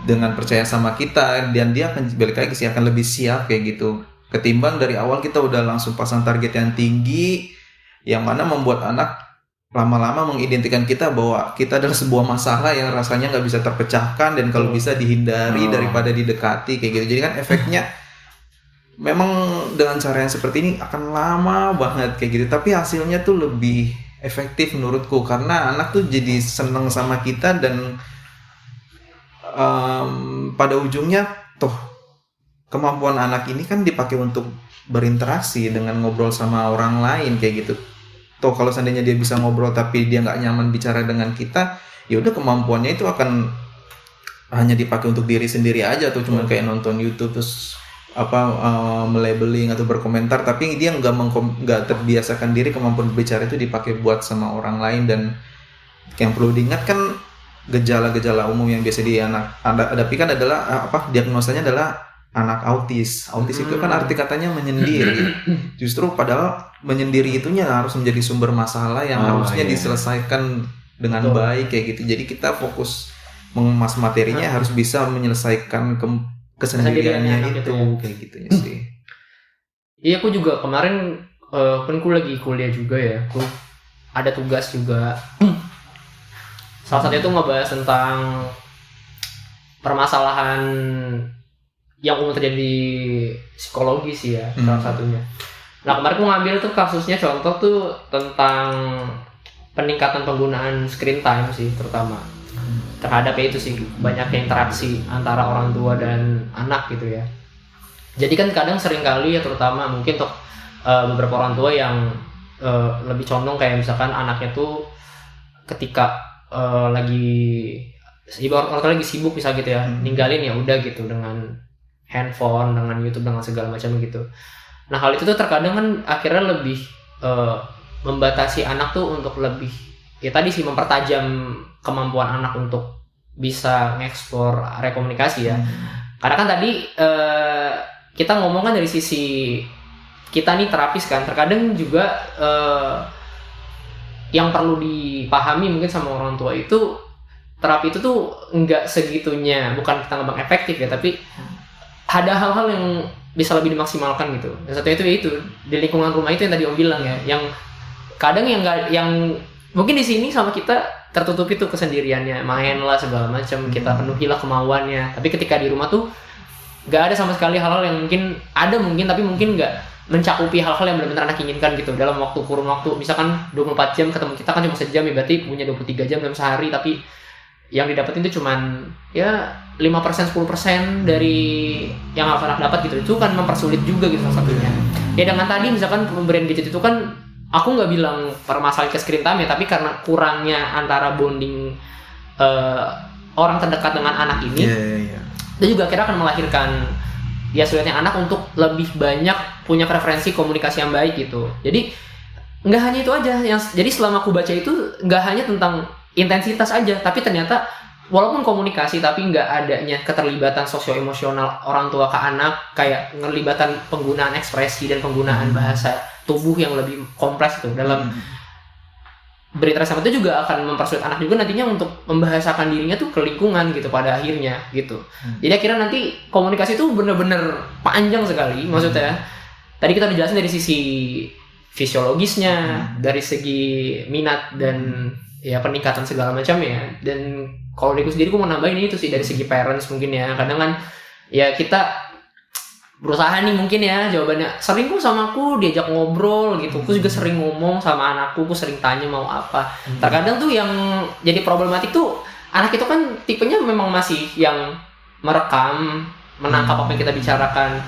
dengan percaya sama kita, dan dia akan balik lagi sih akan lebih siap kayak gitu. Ketimbang dari awal kita udah langsung pasang target yang tinggi, yang mana membuat anak lama-lama mengidentikan kita bahwa kita adalah sebuah masalah yang rasanya nggak bisa terpecahkan dan kalau bisa dihindari daripada didekati kayak gitu. Jadi kan efeknya memang dengan cara yang seperti ini akan lama banget kayak gitu, tapi hasilnya tuh lebih efektif menurutku karena anak tuh jadi seneng sama kita dan pada ujungnya toh kemampuan anak ini kan dipakai untuk berinteraksi dengan ngobrol sama orang lain kayak gitu. Toh kalau seandainya dia bisa ngobrol tapi dia nggak nyaman bicara dengan kita, ya udah kemampuannya itu akan hanya dipakai untuk diri sendiri aja, atau cuma kayak nonton YouTube terus melabeling atau berkomentar, tapi dia nggak terbiasakan diri kemampuan berbicara itu dipakai buat sama orang lain. Dan yang perlu diingat kan gejala-gejala umum yang biasa di anak hadapi kan adalah diagnosanya adalah anak autis. Autis itu kan arti katanya menyendiri. Justru padahal menyendiri itunya harus menjadi sumber masalah yang harusnya diselesaikan dengan baik kayak gitu. Jadi kita fokus mengemas materinya harus bisa menyelesaikan kesendiriannya itu kayak gitu ya sih. Iya, aku juga kemarin kan aku lagi kuliah juga ya. Aku ada tugas juga. Salah satunya itu ngebahas tentang permasalahan yang umum terjadi di psikologi sih ya, salah satunya. Nah kemarin aku ngambil tuh kasusnya, contoh tuh tentang peningkatan penggunaan screen time sih, terutama terhadap itu sih banyaknya interaksi antara orang tua dan anak gitu ya. Jadi kan kadang seringkali ya, terutama mungkin untuk beberapa orang tua yang lebih condong kayak misalkan anaknya tuh ketika lagi orang tua lagi sibuk misalnya gitu ya, ninggalin ya udah gitu dengan handphone, dengan YouTube, dengan segala macam gitu. Nah hal itu tuh terkadang kan akhirnya lebih membatasi anak tuh untuk lebih ya tadi sih mempertajam kemampuan anak untuk bisa ngeksplor area komunikasi ya. Karena kan tadi kita ngomong kan dari sisi kita nih terapis kan, terkadang juga yang perlu dipahami mungkin sama orang tua itu, terapi itu tuh nggak segitunya, bukan kita ngomong efektif ya, tapi ada hal-hal yang bisa lebih dimaksimalkan gitu. Dan satu itu di lingkungan rumah itu yang tadi Om bilang ya, yang kadang yang mungkin di sini sama kita tertutup itu kesendiriannya, main lah segala macam, kita penuhilah kemauannya. Tapi ketika di rumah tuh nggak ada sama sekali hal-hal yang mungkin tapi mungkin nggak mencakupi hal-hal yang benar-benar anak inginkan gitu dalam kurun waktu misalkan 24 jam ketemu kita kan cuma sejam ya, berarti punya 23 jam dalam sehari, tapi yang didapetin itu cuman ya 5% 10% dari yang harus anak dapat gitu. Itu kan mempersulit juga gitu salah satunya. Ya dengan tadi misalkan pemberian gadget itu kan aku nggak bilang permasalahan ke screen time ya, tapi karena kurangnya antara bonding orang terdekat dengan anak ini, itu juga akhirnya akan melahirkan ya sulitnya anak untuk lebih banyak punya preferensi komunikasi yang baik gitu. Jadi nggak hanya itu aja jadi selama aku baca itu nggak hanya tentang intensitas aja, tapi ternyata walaupun komunikasi tapi nggak adanya keterlibatan sosio-emosional orang tua ke anak, kayak ngelibatan penggunaan ekspresi dan penggunaan bahasa tubuh yang lebih kompleks tuh dalam berinteraksi sama itu juga akan mempersulit anak juga nantinya untuk membahasakan dirinya tuh ke lingkungan gitu pada akhirnya gitu. Jadi akhirnya nanti komunikasi itu benar-benar panjang sekali maksudnya. Tadi kita dijelasin dari sisi fisiologisnya, dari segi minat dan ya peningkatan segala macam ya. Dan kalau diriku sendiri aku mau nambahin itu sih dari segi parents mungkin ya. Kadang kan ya kita berusaha nih mungkin ya jawabannya sering kok sama aku diajak ngobrol gitu. Aku juga sering ngomong sama anakku, aku sering tanya mau apa. Terkadang tuh yang jadi problematik tuh anak itu kan tipenya memang masih yang merekam, menangkap apa yang kita bicarakan.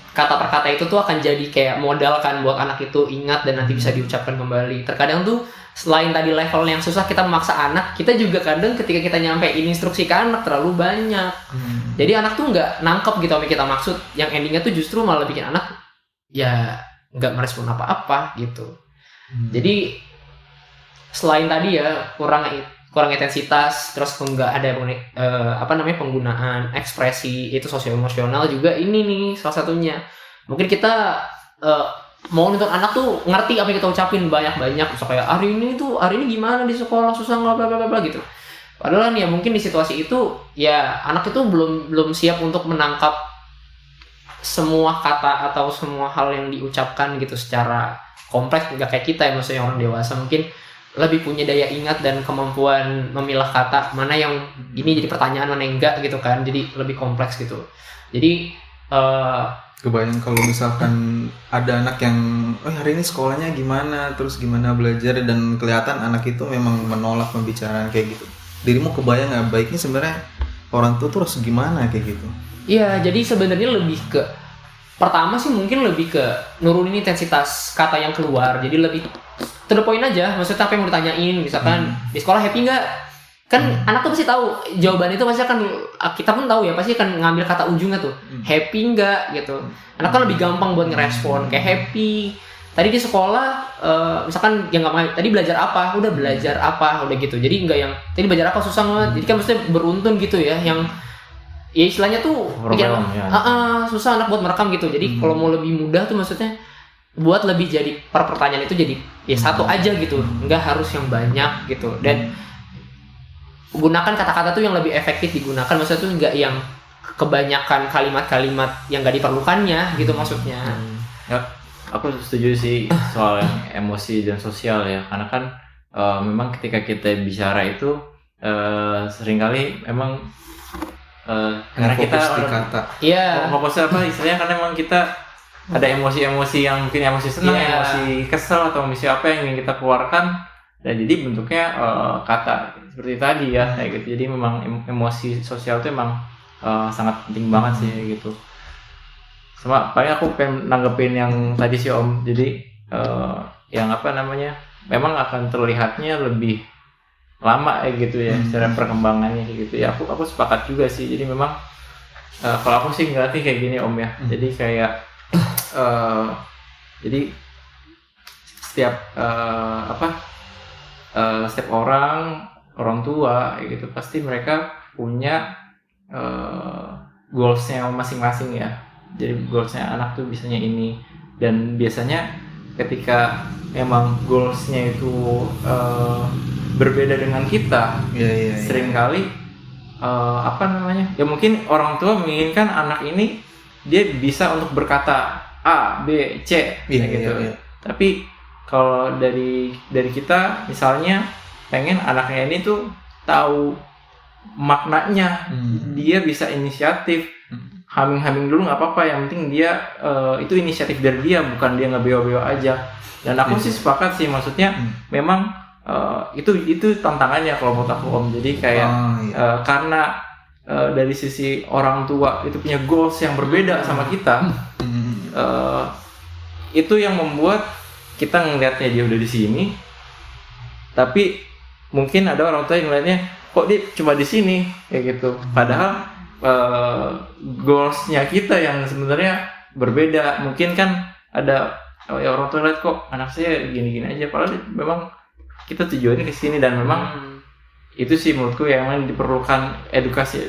Kata per kata itu tuh akan jadi kayak modal kan buat anak itu ingat dan nanti bisa diucapkan kembali. Terkadang tuh selain tadi level yang susah kita memaksa anak, kita juga kadang ketika kita nyampein instruksi ke anak terlalu banyak. Jadi anak tuh nggak nangkep gitu apa yang kita maksud. Yang endingnya tuh justru malah bikin anak ya nggak merespon apa-apa gitu. Jadi selain tadi ya kurang intensitas, terus nggak ada penggunaan ekspresi itu sosio-emosional juga ini nih salah satunya. Mungkin kita mau nonton anak tuh ngerti apa yang kita ucapin banyak-banyak, misalnya kayak hari ini gimana di sekolah susah bla bla bla bla gitu. Padahal ya mungkin di situasi itu ya anak itu belum siap untuk menangkap semua kata atau semua hal yang diucapkan gitu secara kompleks, nggak kayak kita ya maksudnya orang dewasa mungkin lebih punya daya ingat dan kemampuan memilah kata mana yang ini jadi pertanyaan mana yang enggak gitu kan, jadi lebih kompleks gitu. Jadi kebayang kalau misalkan ada anak yang hari ini sekolahnya gimana, terus gimana belajar, dan kelihatan anak itu memang menolak pembicaraan kayak gitu, dirimu kebayang nggak baiknya sebenarnya orang tua tuh harus gimana kayak gitu? Iya, jadi sebenarnya lebih ke pertama sih mungkin lebih ke nurunin intensitas kata yang keluar, jadi lebih to the point aja, maksudnya apa yang mau ditanyain, misalkan di sekolah happy nggak? Kan anak tuh pasti tahu jawaban itu, pasti akan kita pun tahu ya, pasti akan ngambil kata ujungnya tuh happy nggak gitu. Anak kan lebih gampang buat ngerespon kayak happy. Tadi di sekolah misalkan yang nggak tadi belajar apa, udah belajar apa, udah gitu. Jadi nggak yang tadi belajar apa susah banget. Jadi kan maksudnya beruntun gitu ya, yang ya istilahnya tuh susah anak buat merekam gitu. Jadi kalau mau lebih mudah tuh maksudnya buat lebih jadi per pertanyaan itu jadi ya satu aja gitu, nggak harus yang banyak gitu. Dan gunakan kata-kata tuh yang lebih efektif digunakan, maksudnya tuh nggak yang kebanyakan kalimat-kalimat yang nggak diperlukannya gitu maksudnya. Ya, aku setuju sih soal yang emosi dan sosial ya, karena kan memang ketika kita bicara itu seringkali emang karena kita kata. Iya. Fokus apa istilahnya, karena memang kita ada emosi-emosi yang mungkin emosi senang, emosi kesel atau emosi apa yang ingin kita keluarkan, dan jadi bentuknya kata seperti tadi ya kayak gitu. Jadi memang emosi sosial itu emang sangat penting banget sih gitu. Sama paling aku pengen nanggepin yang tadi sih Om. Jadi yang memang akan terlihatnya lebih lama gitu ya secara perkembangannya gitu ya. Aku sepakat juga sih. Jadi memang kalau aku sih ngerti kayak gini Om ya. Jadi kayak jadi setiap setiap orang tua gitu pasti mereka punya goalsnya masing-masing ya. Jadi goalsnya anak tuh biasanya ini, dan biasanya ketika emang goalsnya itu berbeda dengan kita, seringkali ya mungkin orang tua menginginkan anak ini dia bisa untuk berkata A, B, C gitu. Tapi kalau dari kita misalnya pengen anaknya ini tuh tahu maknanya, dia bisa inisiatif. haming dulu nggak apa-apa, yang penting dia itu inisiatif dari dia, bukan dia ngebeo-beo aja. Dan aku sih sepakat sih, maksudnya memang itu tantangannya kalau menurut aku Om. Jadi kayak karena dari sisi orang tua itu punya goals yang berbeda sama kita, itu yang membuat kita ngelihatnya dia udah di sini, tapi mungkin ada orang tua yang ngelihatnya kok dia cuma di sini kayak gitu. Padahal goalsnya kita yang sebenarnya berbeda. Mungkin kan ada ya orang tua lihat kok anak saya gini-gini aja, padahal memang kita tujuannya ke sini. Dan memang itu sih menurutku yang diperlukan edukasi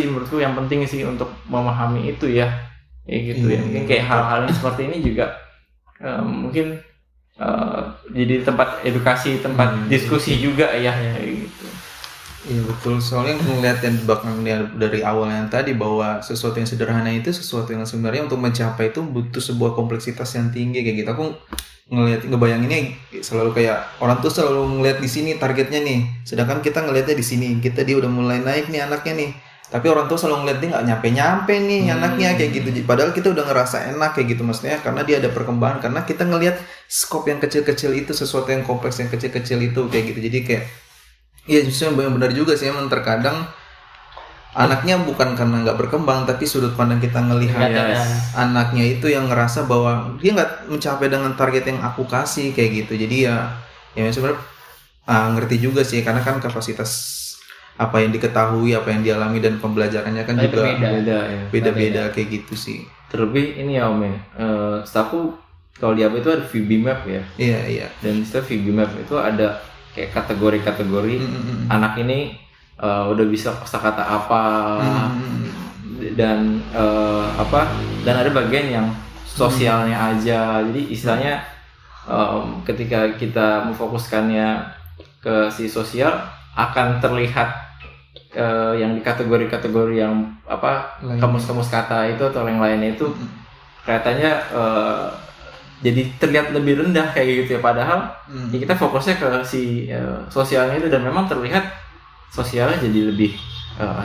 menurutku yang penting sih untuk memahami itu ya, kayak gitu ya. Mungkin kayak hal-hal yang seperti ini juga mungkin jadi tempat edukasi, tempat diskusi juga ya, kayak gitu. Iya betul, soalnya ngeliat yang belakangnya dari awalnya tadi bahwa sesuatu yang sederhana itu sesuatu yang sebenarnya untuk mencapai itu butuh sebuah kompleksitas yang tinggi kayak gitu. Aku ngebayanginnya selalu kayak orang tuh selalu ngeliat di sini targetnya nih, sedangkan kita ngeliatnya di sini, dia udah mulai naik nih anaknya nih, tapi orang tuh selalu ngeliat dia nggak nyampe nih anaknya kayak gitu. Padahal kita udah ngerasa enak kayak gitu, maksudnya karena dia ada perkembangan, karena kita ngeliat skop yang kecil-kecil itu, sesuatu yang kompleks yang kecil-kecil itu kayak gitu. Jadi kayak iya justru benar juga sih, emang terkadang anaknya bukan karena nggak berkembang, tapi sudut pandang kita ngelihat anaknya itu yang ngerasa bahwa dia nggak mencapai dengan target yang aku kasih kayak gitu. Jadi ya sebenarnya ngerti juga sih, karena kan kapasitas apa yang diketahui, apa yang dialami dan pembelajarannya kan juga beda-beda kayak gitu sih. Terlebih ini ya Om ya, setahu kalau di apa itu ada VB map ya. Iya. Dan istilah VB map itu ada kayak kategori-kategori anak ini udah bisa kosakata apa dan dan ada bagian yang sosialnya aja. Jadi istilahnya ketika kita memfokuskannya ke si sosial, akan terlihat yang di kategori-kategori yang kamus-kamus kata itu atau yang lainnya itu kelihatannya jadi terlihat lebih rendah kayak gitu ya. Padahal ya kita fokusnya ke si sosialnya itu, dan memang terlihat sosialnya jadi lebih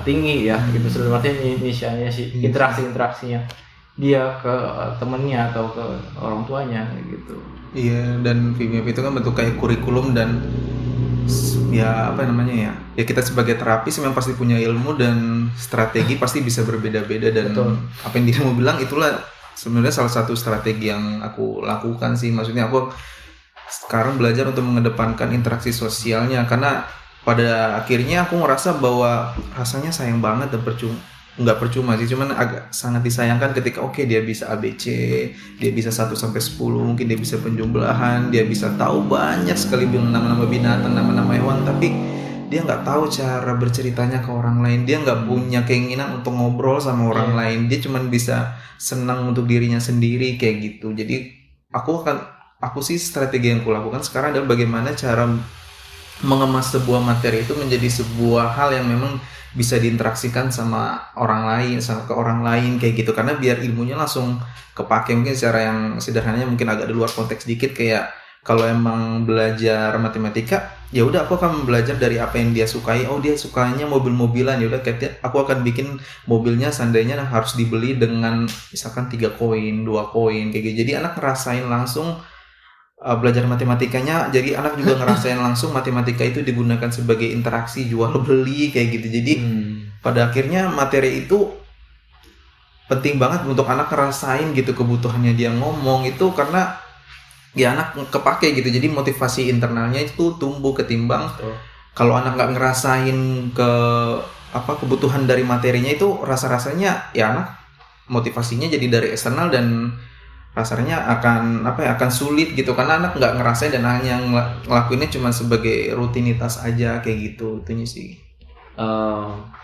tinggi ya gitu. Sebenarnya inisialnya sih interaksinya dia ke temennya atau ke orang tuanya gitu. Iya, dan VMAP itu kan bentuk kayak kurikulum, dan ya ya kita sebagai terapis memang pasti punya ilmu dan strategi pasti bisa berbeda-beda. Dan apa yang dia mau bilang itulah sebenarnya salah satu strategi yang aku lakukan sih. Maksudnya aku sekarang belajar untuk mengedepankan interaksi sosialnya, karena pada akhirnya aku ngerasa bahwa rasanya sayang banget dan nggak percuma sih, cuman agak sangat disayangkan ketika dia bisa ABC, dia bisa 1 sampai 10, mungkin dia bisa penjumlahan, dia bisa tahu banyak sekali nama-nama binatang, nama-nama hewan, tapi dia nggak tahu cara berceritanya ke orang lain, dia nggak punya keinginan untuk ngobrol sama orang lain, dia cuma bisa senang untuk dirinya sendiri kayak gitu. Jadi aku sih strategi yang aku lakukan sekarang adalah bagaimana cara mengemas sebuah materi itu menjadi sebuah hal yang memang bisa diinteraksikan sama orang lain, sama ke orang lain kayak gitu, karena biar ilmunya langsung kepake. Mungkin secara yang sederhananya mungkin agak di luar konteks dikit, kayak kalau emang belajar matematika ya udah aku akan belajar dari apa yang dia sukai. Dia sukanya mobil-mobilan, ya udah aku akan bikin mobilnya seandainya harus dibeli dengan misalkan 3 koin, 2 koin kayak gitu. Jadi anak ngerasain langsung belajar matematikanya, jadi anak juga ngerasain langsung matematika itu digunakan sebagai interaksi jual beli kayak gitu. Jadi pada akhirnya materi itu penting banget untuk anak ngerasain gitu kebutuhannya dia ngomong itu, karena ya anak kepake gitu. Jadi motivasi internalnya itu tumbuh, ketimbang kalau anak nggak ngerasain kebutuhan dari materinya itu, rasa-rasanya ya anak motivasinya jadi dari eksternal, dan rasanya akan sulit gitu, karena anak nggak ngerasain dan hanya ngelakuinnya cuma sebagai rutinitas aja kayak gitu. Itunya sih.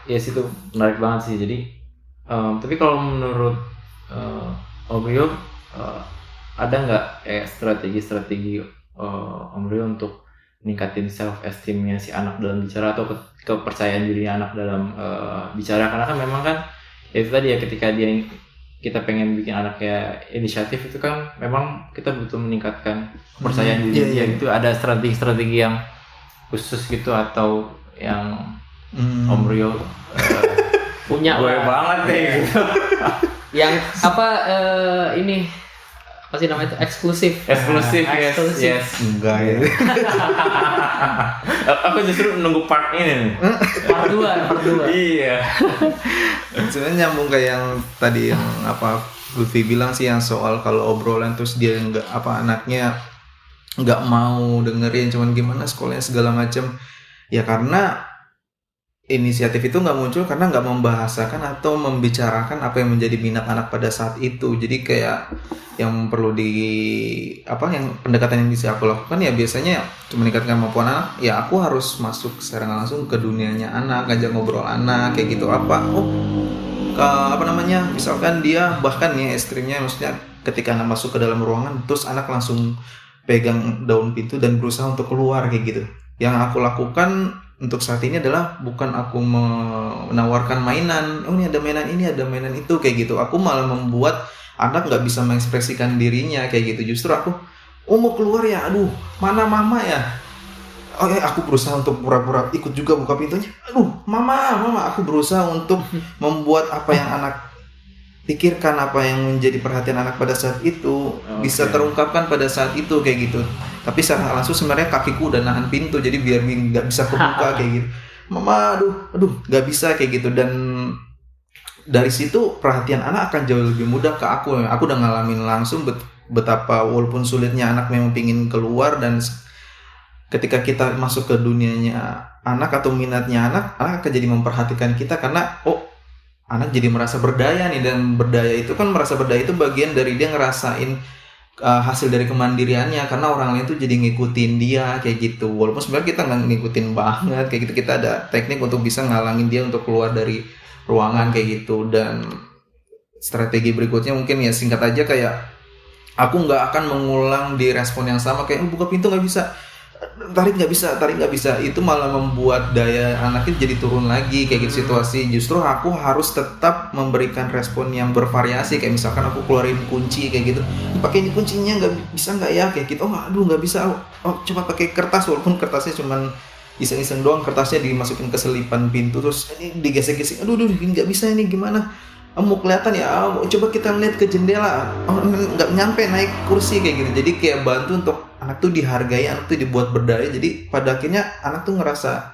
Ya sih, itu menarik banget sih. Jadi tapi kalau menurut Om Rio, ada nggak strategi Om Rio untuk ningkatin self esteemnya si anak dalam bicara, atau kepercayaan diri anak dalam bicara? Karena kan memang kan itu tadi ya, ketika kita pengen bikin anaknya inisiatif itu kan memang kita butuh meningkatkan kepercayaan diri dia gitu. Ada strategi-strategi yang khusus gitu atau yang Om Rio punya gue lah. banget kayak gitu. Yang apa ini apa sih namanya itu eksklusif. Eksklusif, yes, Eksklusif. yes. Enggak ya. Aku justru nunggu part ini nih. Part 2. Iya. Sebenarnya nyambung kayak yang tadi yang apa Lutfi bilang sih, yang soal kalau obrolan terus dia nggak apa anaknya nggak mau dengerin, cuman gimana sekolahnya segala macam. Ya karena inisiatif itu nggak muncul karena nggak membahasakan atau membicarakan apa yang menjadi minat anak pada saat itu. Jadi kayak yang perlu yang pendekatan yang bisa aku lakukan ya biasanya cuma meningkatkan kemampuan anak. Ya aku harus masuk secara langsung ke dunianya anak, ngajak ngobrol anak kayak gitu misalkan dia bahkan ya ekstrimnya, maksudnya ketika anak masuk ke dalam ruangan terus anak langsung pegang daun pintu dan berusaha untuk keluar kayak gitu. Yang aku lakukan untuk saat ini adalah bukan aku menawarkan mainan, ini ada mainan itu kayak gitu. Aku malah membuat anak nggak bisa mengekspresikan dirinya kayak gitu. Justru aku, mau keluar ya, aduh mana mama ya. Aku berusaha untuk pura-pura ikut juga buka pintunya. Aduh mama, aku berusaha untuk membuat apa yang anak pikirkan, apa yang menjadi perhatian anak pada saat itu bisa terungkapkan pada saat itu kayak gitu. Tapi secara langsung sebenarnya kakiku udah nahan pintu, jadi biar nggak bisa kebuka kayak gitu. Mama, aduh, nggak bisa kayak gitu. Dan dari situ perhatian anak akan jauh lebih mudah ke aku. Aku udah ngalamin langsung betapa walaupun sulitnya anak memang pingin keluar, dan ketika kita masuk ke dunianya anak atau minatnya anak akan jadi memperhatikan kita karena anak jadi merasa berdaya nih. Dan berdaya itu kan, merasa berdaya itu bagian dari dia ngerasain hasil dari kemandiriannya, karena orang lain tuh jadi ngikutin dia kayak gitu. Walaupun sebenarnya kita nggak ngikutin banget kayak gitu, kita ada teknik untuk bisa ngalangin dia untuk keluar dari ruangan kayak gitu. Dan strategi berikutnya mungkin ya singkat aja, kayak aku nggak akan mengulang di respon yang sama kayak buka pintu nggak bisa, tarik nggak bisa. Itu malah membuat daya anaknya jadi turun lagi kayak gitu situasi. Justru aku harus tetap memberikan respon yang bervariasi, kayak misalkan aku keluarin kunci kayak gitu, pakai ini kuncinya nggak bisa nggak ya kayak gitu. Nggak bisa, coba pakai kertas, walaupun kertasnya cuman iseng-iseng doang, kertasnya dimasukin ke selipan pintu terus ini digesek-gesek, aduh nggak bisa ini gimana, mau kelihatan ya, coba kita lihat ke jendela, nggak nyampe naik kursi kayak gitu. Jadi kayak bantu untuk anak tuh dihargai, anak tuh dibuat berdaya. Jadi pada akhirnya anak tuh ngerasa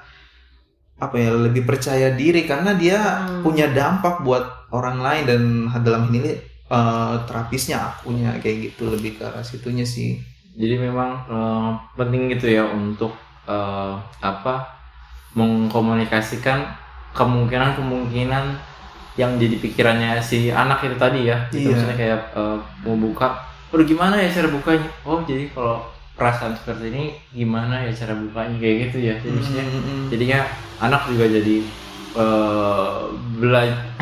lebih percaya diri karena dia punya dampak buat orang lain. Dan dalam ini terapisnya akunya kayak gitu, lebih ke arah situnya sih. Jadi memang penting gitu ya untuk mengkomunikasikan kemungkinan yang jadi pikirannya si anak itu tadi ya. Gitu, misalnya kayak mau buka, gimana ya cara bukanya? Jadi kalau perasaan seperti ini gimana ya cara bukanya kayak gitu ya. Jadi jadinya anak juga jadi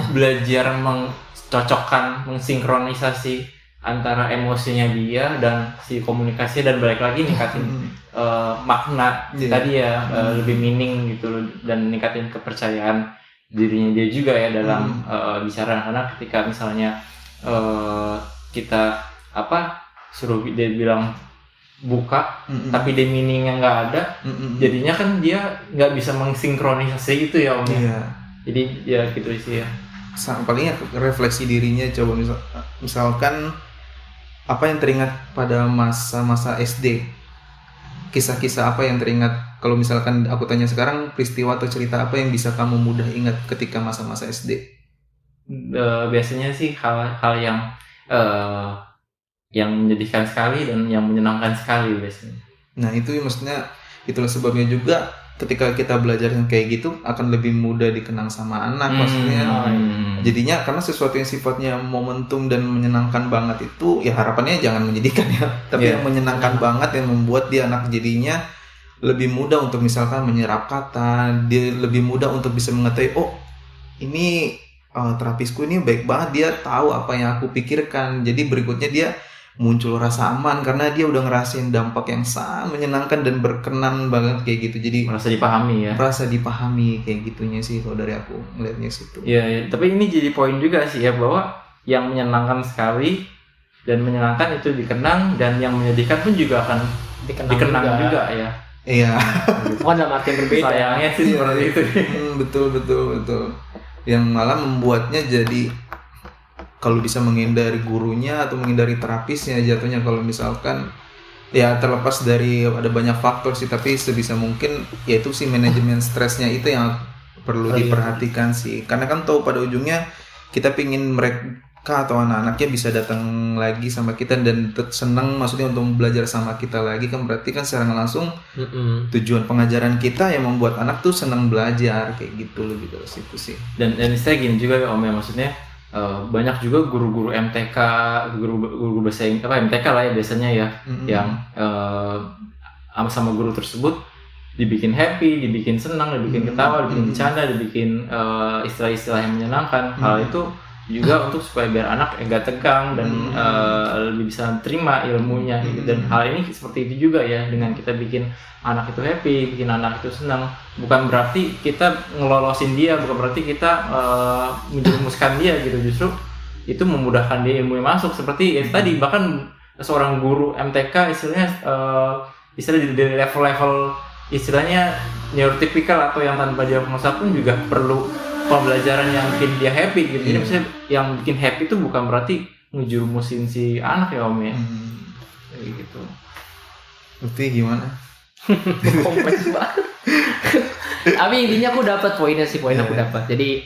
belajar mencocokkan, mensinkronisasi antara emosinya dia dan si komunikasi, dan balik lagi ningkatin makna tadi ya, lebih meaning gitu loh, dan ningkatin kepercayaan dirinya dia juga ya dalam bicara. Karena ketika misalnya kita suruh dia bilang buka tapi dia meaningnya nggak ada, jadinya kan dia nggak bisa mensinkronisasi itu ya Om. Jadi ya gitu sih ya. Palingnya refleksi dirinya, coba misalkan apa yang teringat pada masa-masa SD, kisah-kisah apa yang teringat. Kalau misalkan aku tanya sekarang, peristiwa atau cerita apa yang bisa kamu mudah ingat ketika masa-masa SD? Biasanya sih hal-hal yang menyedihkan sekali dan yang menyenangkan sekali biasanya. Nah itu maksudnya, itulah sebabnya juga ketika kita belajar yang kayak gitu akan lebih mudah dikenang sama anak. Maksudnya jadinya karena sesuatu yang sifatnya momentum dan menyenangkan banget itu ya, harapannya jangan menyedihkan ya, tapi yang menyenangkan banget, yang membuat dia anak jadinya lebih mudah untuk misalkan menyerap kata, dia lebih mudah untuk bisa mengetahui ini terapisku ini baik banget, dia tahu apa yang aku pikirkan. Jadi berikutnya dia muncul rasa aman karena dia udah ngerasain dampak yang sangat menyenangkan dan berkenan banget kayak gitu. Jadi merasa dipahami ya. Merasa dipahami kayak gitunya sih kalau dari aku ngeliatnya situ. Iya, tapi ini jadi poin juga sih ya, bahwa yang menyenangkan sekali dan menyenangkan itu dikenang, dan yang menyedihkan pun juga akan dikenang juga ya. Iya. Bukan dalam arti yang berbeda. Sayangnya sih seperti itu. Betul. yang malah membuatnya jadi kalau bisa menghindari gurunya atau menghindari terapisnya jatuhnya, kalau misalkan ya terlepas dari ada banyak faktor sih, tapi sebisa mungkin yaitu si manajemen stresnya itu yang perlu diperhatikan sih, karena kan tahu pada ujungnya kita pingin mereka atau anak-anaknya bisa datang lagi sama kita dan senang, maksudnya untuk belajar sama kita lagi kan, berarti kan secara langsung tujuan pengajaran kita yang membuat anak tuh senang belajar kayak gitu, lebih dari situ sih. Dan saya gini juga ya Om ya, maksudnya banyak juga guru-guru MTK, guru bahasa Inggris MTK lah ya biasanya ya, yang sama guru tersebut dibikin happy, dibikin senang, dibikin ketawa, dibikin bercanda, dibikin istilah-istilah yang menyenangkan. Hal itu juga untuk supaya biar anak enggak tegang dan lebih bisa terima ilmunya gitu. Dan hal ini seperti itu juga ya, dengan kita bikin anak itu happy, bikin anak itu senang, bukan berarti kita ngelolosin dia, bukan berarti kita menjerumuskan dia gitu, justru itu memudahkan dia ilmu yang masuk. Seperti tadi bahkan seorang guru MTK istilahnya di level-level istilahnya neurotypical atau yang tanpa diagnosa pun juga perlu pembelajaran yang bikin dia happy gitu. Jadi misalnya yang bikin happy itu bukan berarti ngejurumusin si anak ya Om ya. Kayak gitu. Berarti gimana? Kompleks banget. Tapi intinya aku dapat poinnya sih, aku dapat. Jadi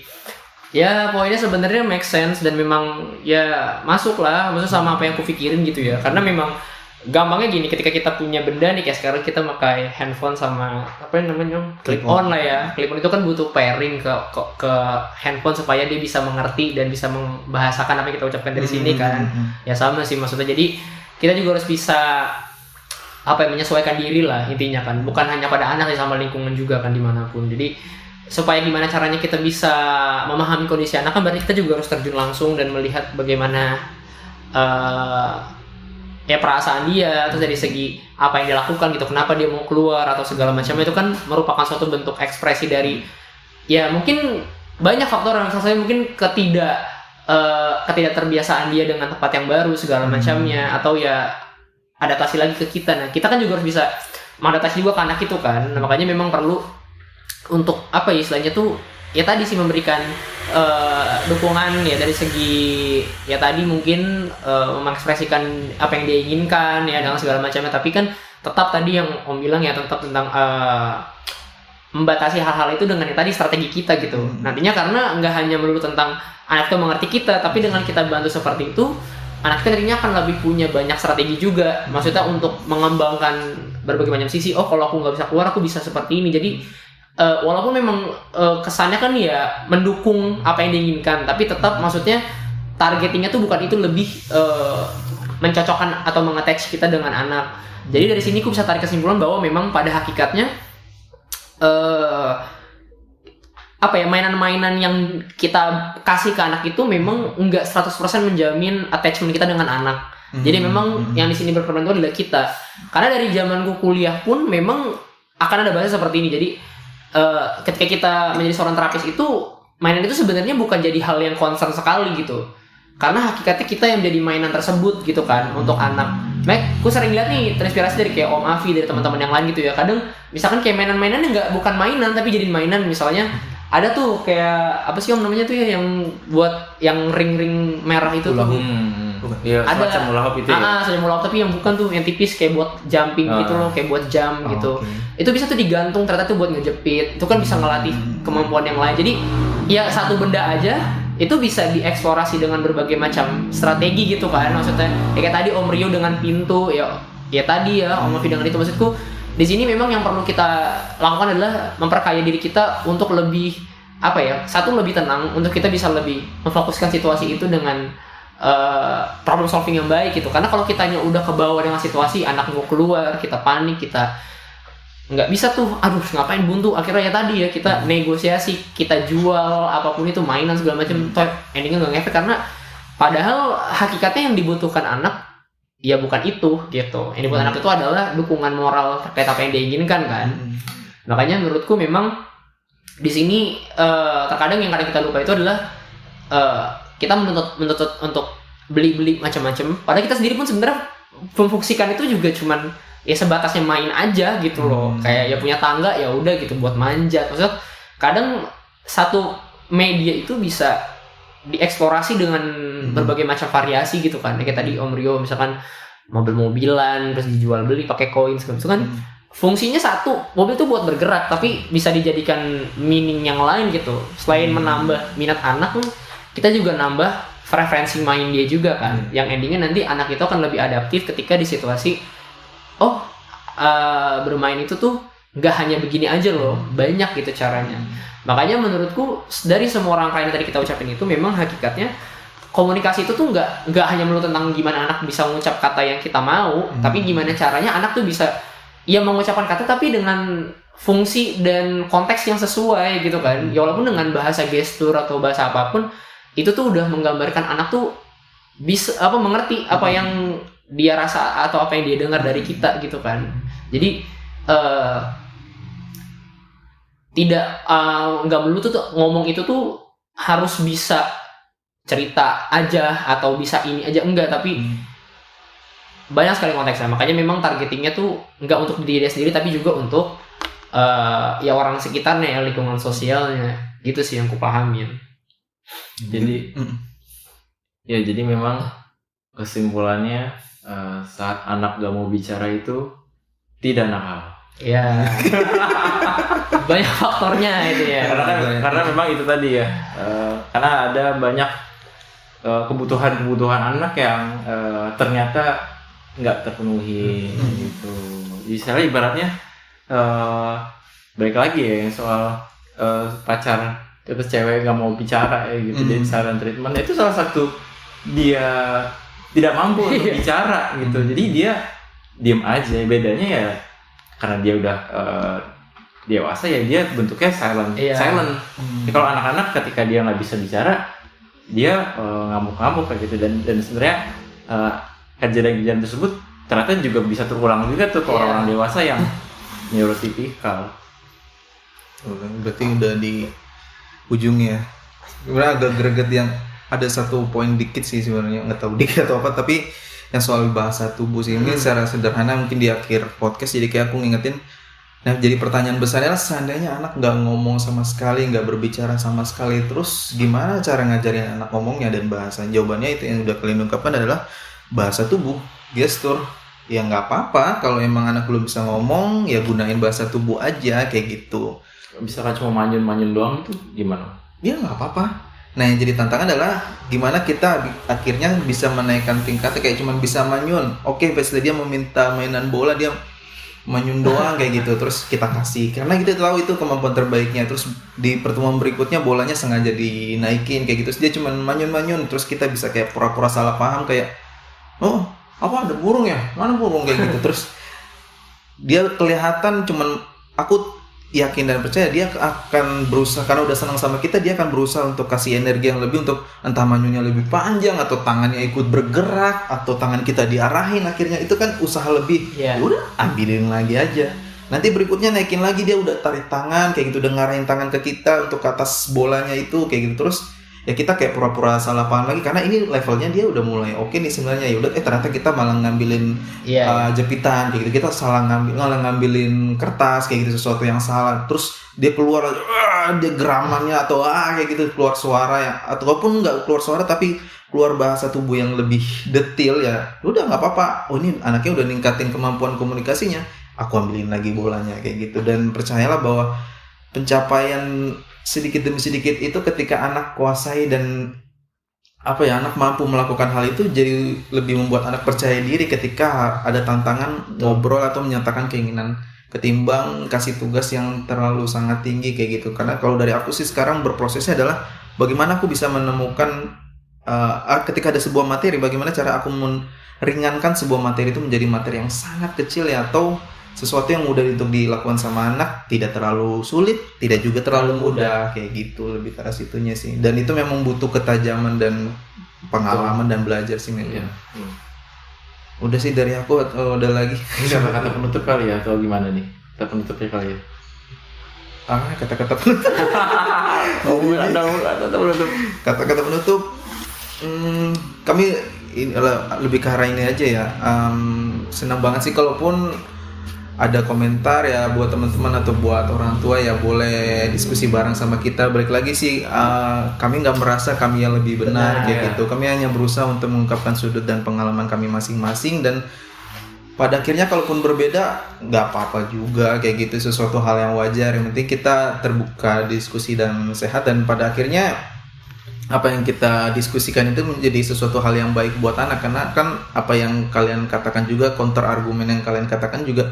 ya poinnya sebenarnya make sense dan memang ya masuk lah, maksudnya sama apa yang aku pikirin gitu ya. Karena memang gampangnya gini, ketika kita punya benda nih, kayak sekarang kita pakai handphone sama apa yang namanya clip on lah ya. Clip on itu kan butuh pairing ke handphone supaya dia bisa mengerti dan bisa membahasakan apa yang kita ucapkan dari sini kan. Ya sama sih maksudnya. Jadi kita juga harus bisa menyesuaikan diri lah intinya kan. Bukan hanya pada anak ya, sama lingkungan juga kan dimanapun. Jadi supaya gimana caranya kita bisa memahami kondisi anak kan, berarti kita juga harus terjun langsung dan melihat bagaimana ya perasaan dia, terus dari segi apa yang dia lakukan gitu, kenapa dia mau keluar atau segala macamnya, itu kan merupakan suatu bentuk ekspresi dari ya mungkin banyak faktor, yang salah satunya mungkin ketidakterbiasaan dia dengan tempat yang baru segala macamnya, atau ya adaptasi lagi ke kita. Nah kita kan juga harus bisa mengadaptasi juga ke anak itu kan. Nah, makanya memang perlu untuk apa ya istilahnya tuh ya tadi sih memberikan dukungan ya dari segi ya tadi mungkin mengekspresikan apa yang dia inginkan ya dengan segala macamnya, tapi kan tetap tadi yang Om bilang ya, tetap tentang membatasi hal-hal itu dengan yang tadi strategi kita gitu. Nantinya karena nggak hanya melulu tentang anak itu mengerti kita, tapi dengan kita bantu seperti itu, anak kita nantinya akan lebih punya banyak strategi juga, maksudnya untuk mengembangkan berbagai macam sisi. Oh kalau aku nggak bisa keluar, aku bisa seperti ini. Jadi walaupun memang kesannya kan ya mendukung apa yang diinginkan, tapi tetap maksudnya targetingnya tuh bukan itu, lebih mencocokkan atau mengattach kita dengan anak. Jadi dari sini aku bisa tarik kesimpulan bahwa memang pada hakikatnya mainan-mainan yang kita kasih ke anak itu memang enggak 100% menjamin attachment kita dengan anak. Jadi memang yang di sini berperan itu adalah kita. Karena dari zamanku kuliah pun memang akan ada bahasa seperti ini. Jadi ketika kita menjadi seorang terapis itu, mainan itu sebenarnya bukan jadi hal yang concern sekali gitu, karena hakikatnya kita yang jadi mainan tersebut gitu kan untuk anak. Aku sering lihat nih terinspirasi dari kayak Om Afi, dari teman-teman yang lain gitu ya. Kadang misalkan kayak mainan-mainan yang bukan mainan tapi jadi mainan. Misalnya ada tuh kayak apa sih Om namanya tuh ya, yang buat yang ring-ring merah itu tuh. Iya, ada semacam hula hoop itu ya? semacam hula hoop, tapi yang bukan tuh, yang tipis kayak buat jumping gitu loh, kayak buat jump gitu. Okay. Itu bisa tuh digantung, ternyata tuh buat ngejepit. Itu kan bisa ngelatih kemampuan yang lain. Jadi ya satu benda aja itu bisa dieksplorasi dengan berbagai macam strategi gitu kan. Maksudnya ya kayak tadi Om Rio dengan pintu, ya tadi ya Om Afi dengan itu. Maksudku di sini memang yang perlu kita lakukan adalah memperkaya diri kita untuk lebih lebih tenang, untuk kita bisa lebih memfokuskan situasi itu dengan problem solving yang baik gitu. Karena kalau kitanya udah kebawa dengan situasi, anak mau keluar, kita panik, kita nggak bisa tuh, aduh ngapain buntu, akhirnya ya tadi ya kita negosiasi, kita jual apapun itu, mainan segala macam, endingnya nggak ngefek. Karena padahal hakikatnya yang dibutuhkan anak ya bukan itu gitu. Yang dibutuhkan anak itu adalah dukungan moral terkait apa yang dia inginkan kan. Makanya menurutku memang di sini terkadang yang kadang kita lupa itu adalah kita menuntut untuk beli macam-macam. Padahal kita sendiri pun sebenarnya memfungsikan itu juga cuman ya sebatasnya main aja gitu loh. Kayak ya punya tangga ya udah gitu buat manjat. Maksudnya kadang satu media itu bisa dieksplorasi dengan berbagai macam variasi gitu kan. Kayak tadi Om Rio misalkan mobil-mobilan terus dijual beli pakai koin segala itu kan fungsinya satu, mobil tuh buat bergerak tapi bisa dijadikan meaning yang lain gitu. Selain menambah minat anak, kita juga nambah preferensi main dia juga kan. Yang endingnya nanti anak itu akan lebih adaptif ketika di situasi bermain itu tuh nggak hanya begini aja loh, banyak gitu caranya. Makanya menurutku dari semua rangkaian yang tadi kita ucapin itu memang hakikatnya komunikasi itu tuh nggak hanya melulu tentang gimana anak bisa mengucap kata yang kita mau, tapi gimana caranya anak tuh bisa mengucapkan kata tapi dengan fungsi dan konteks yang sesuai gitu kan. Ya walaupun dengan bahasa gestur atau bahasa apapun itu tuh udah menggambarkan anak tuh bisa mengerti apa yang dia rasa atau apa yang dia dengar dari kita gitu kan. Jadi nggak melulu tuh ngomong itu tuh harus bisa cerita aja atau bisa ini aja, enggak, tapi banyak sekali konteksnya. Makanya memang targetingnya tuh nggak untuk diri dia sendiri tapi juga untuk orang sekitarnya, lingkungan sosialnya gitu sih yang kupahamin. Jadi jadi memang kesimpulannya saat anak gak mau bicara itu tidak nakal. Ya. Banyak faktornya itu ya. Karena memang itu tadi ya. Karena ada banyak kebutuhan anak yang ternyata nggak terpenuhi gitu. Misalnya ibaratnya balik lagi ya soal pacar terus cewek nggak mau bicara gitu. Jadi saran treatment itu salah satu dia tidak mampu untuk bicara gitu. Jadi dia diem aja. Bedanya ya karena dia udah dewasa ya dia bentuknya silent. Jadi kalau anak-anak ketika dia nggak bisa bicara dia ngamuk-ngamuk kayak gitu dan sebenarnya kejadian-kejadian tersebut ternyata juga bisa terulang juga tuh ke orang-orang dewasa yang neurotipikal. Berarti udah di ujungnya. Sebenarnya agak greget yang ada satu poin dikit sih sebenarnya, nggak tahu dikit atau apa, tapi yang soal bahasa tubuh sih ini secara sederhana mungkin di akhir podcast jadi kayak aku ngingetin. Nah jadi pertanyaan besarnya seandainya anak nggak ngomong sama sekali, nggak berbicara sama sekali, terus gimana cara ngajarin anak ngomongnya dan bahasa? Jawabannya itu yang udah kalian ungkapkan adalah bahasa tubuh, gestur. Ya nggak apa-apa kalau emang anak belum bisa ngomong ya gunain bahasa tubuh aja kayak gitu. Misalkan cuma manyun-manyun doang itu gimana? Ya nggak apa-apa. Nah yang jadi tantangan adalah gimana kita akhirnya bisa menaikkan tingkatnya kayak cuma bisa manyun. Oke, pas dia meminta mainan bola dia manyun doang kayak gitu, terus kita kasih karena kita tahu itu kemampuan terbaiknya. Terus di pertemuan berikutnya bolanya sengaja dinaikin kayak gitu, terus dia cuma manyun-manyun, terus kita bisa kayak pura-pura salah paham kayak apa ada burung ya, mana burung kayak gitu. Terus dia kelihatan cuman aku yakin dan percaya dia akan berusaha karena udah senang sama kita, dia akan berusaha untuk kasih energi yang lebih untuk entah manyunnya lebih panjang atau tangannya ikut bergerak atau tangan kita diarahin, akhirnya itu kan usaha lebih. Udah ambilin lagi aja, nanti berikutnya naikin lagi, dia udah tarik tangan kayak gitu, udah ngarahin tangan ke kita untuk ke atas bolanya itu kayak gitu. Terus ya kita kayak pura-pura salah paham lagi karena ini levelnya dia udah mulai oke nih sebenarnya. Ya udah ternyata kita malah ngambilin jepitan kayak gitu, kita malah ngambilin kertas kayak gitu, sesuatu yang salah. Terus dia keluar dia geramannya atau kayak gitu, keluar suara ya, ataupun nggak keluar suara tapi keluar bahasa tubuh yang lebih detail ya udah nggak apa-apa. Ini anaknya udah ningkatin kemampuan komunikasinya, aku ambilin lagi bolanya kayak gitu. Dan percayalah bahwa pencapaian sedikit demi sedikit itu ketika anak kuasai dan anak mampu melakukan hal itu, jadi lebih membuat anak percaya diri ketika ada tantangan ngobrol atau menyatakan keinginan, ketimbang kasih tugas yang terlalu sangat tinggi kayak gitu. Karena kalau dari aku sih sekarang berprosesnya adalah bagaimana aku bisa menemukan ketika ada sebuah materi, bagaimana cara aku meringankan sebuah materi itu menjadi materi yang sangat kecil ya, atau sesuatu yang mudah untuk dilakukan sama anak, tidak terlalu sulit, tidak juga terlalu mudah kayak gitu, lebih ke arah situnya sih. Dan itu memang butuh ketajaman dan pengalaman dan belajar sih memang. Udah sih dari aku atau udah lagi? Ini kata penutup kali ya atau gimana nih? Kata penutupnya kali ya. Kata-kata penutup. Kata-kata penutup. Kami lebih ke arah ini aja ya. Senang banget sih kalaupun ada komentar ya buat teman-teman atau buat orang tua ya boleh diskusi bareng sama kita. Balik lagi sih kami nggak merasa kami yang lebih benar kayak gitu. Kami hanya berusaha untuk mengungkapkan sudut dan pengalaman kami masing-masing, dan pada akhirnya kalaupun berbeda nggak apa-apa juga kayak gitu, sesuatu hal yang wajar. Yang penting kita terbuka, diskusi dan sehat, dan pada akhirnya apa yang kita diskusikan itu menjadi sesuatu hal yang baik buat anak, karena kan apa yang kalian katakan juga, counter argumen yang kalian katakan juga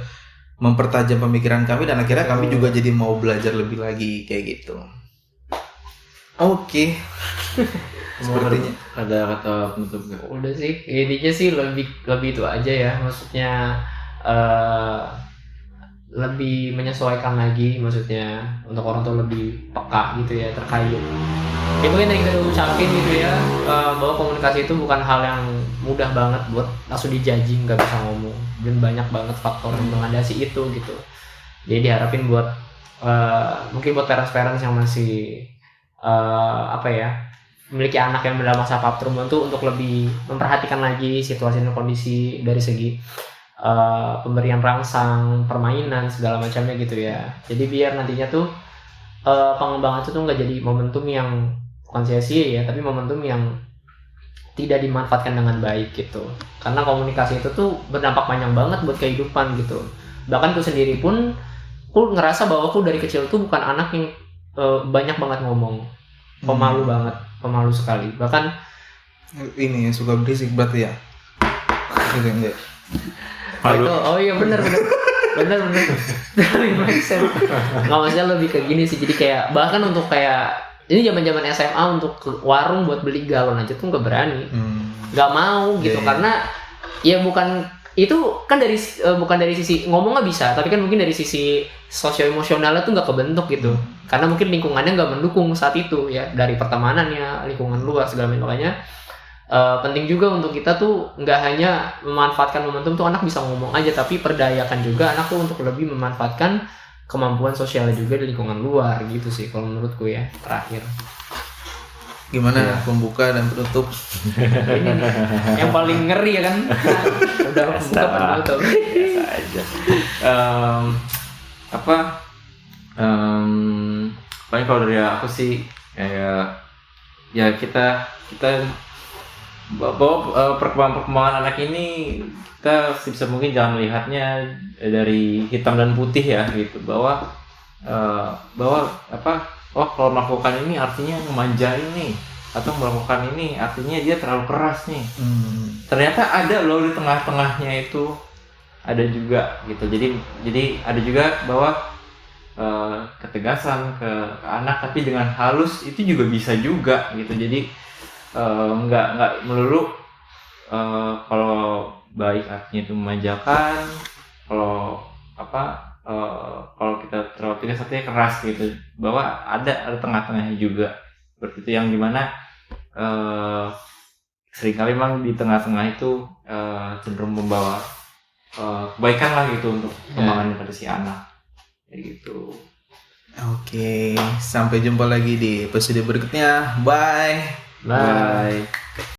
mempertajam pemikiran kami, dan akhirnya kami juga jadi mau belajar lebih lagi kayak gitu. Oke. Sepertinya ada kata penutup nggak? Udah sih, intinya sih lebih itu aja ya, maksudnya lebih menyesuaikan lagi, maksudnya untuk orang tua lebih peka gitu ya terkait itu kan yang kita udah ucapin gitu ya, bahwa komunikasi itu bukan hal yang mudah banget buat langsung dijudging nggak bisa ngomong, dan banyak banget faktor yang mengadasi itu gitu. Jadi diharapin buat mungkin buat parents yang masih memiliki anak yang dalam masa pertumbuhan tuh untuk lebih memperhatikan lagi situasi dan kondisi dari segi pemberian rangsang, permainan segala macamnya gitu ya. Jadi biar nantinya tuh pengembangan itu tuh nggak jadi momentum yang bukan sia-sia ya, tapi momentum yang tidak dimanfaatkan dengan baik gitu. Karena komunikasi itu tuh berdampak panjang banget buat kehidupan gitu. Bahkan aku sendiri pun, aku ngerasa bahwa aku dari kecil tuh bukan anak yang banyak banget ngomong, pemalu banget, pemalu sekali. Bahkan ini suka berisik berarti ya. Gitu enggak? Oh iya benar. Make sense. Nggak, maksudnya lebih ke gini sih. Jadi kayak bahkan untuk kayak ini zaman SMA untuk ke warung buat beli galon aja tuh nggak berani, nggak mau gitu. Karena ya bukan itu kan bukan dari sisi ngomong nggak bisa, tapi kan mungkin dari sisi sosio emosionalnya tuh nggak kebentuk gitu. Karena mungkin lingkungannya nggak mendukung saat itu ya, dari pertemanannya, lingkungan luar segala macam. Makanya penting juga untuk kita tuh nggak hanya memanfaatkan momentum tuh anak bisa ngomong aja, tapi perdayakan juga anak tuh untuk lebih memanfaatkan kemampuan sosial juga di lingkungan luar gitu sih kalau menurutku ya. Terakhir gimana pembuka dan penutup? Ini yang paling ngeri ya kan. Udah pembuka penutup biasa aja. Paling kalau dari aku sih kayak ya kita bahwa perkembangan anak ini kita bisa mungkin jangan melihatnya dari hitam dan putih ya gitu, bahwa kalau melakukan ini artinya memanjain nih, atau melakukan ini artinya dia terlalu keras nih. Ternyata ada loh di tengah-tengahnya itu ada juga gitu. Jadi ada juga bahwa ketegasan ke anak tapi dengan halus itu juga bisa juga gitu. Jadi nggak melulu kalau baik artinya itu memanjakan, kalau kita terlalu tegas artinya keras gitu. Bahwa ada tengah-tengahnya juga seperti itu, yang dimana seringkali memang di tengah-tengah itu cenderung membawa kebaikan lah gitu untuk perkembangan pada si anak kayak gitu. Oke, sampai jumpa lagi di episode berikutnya. Bye.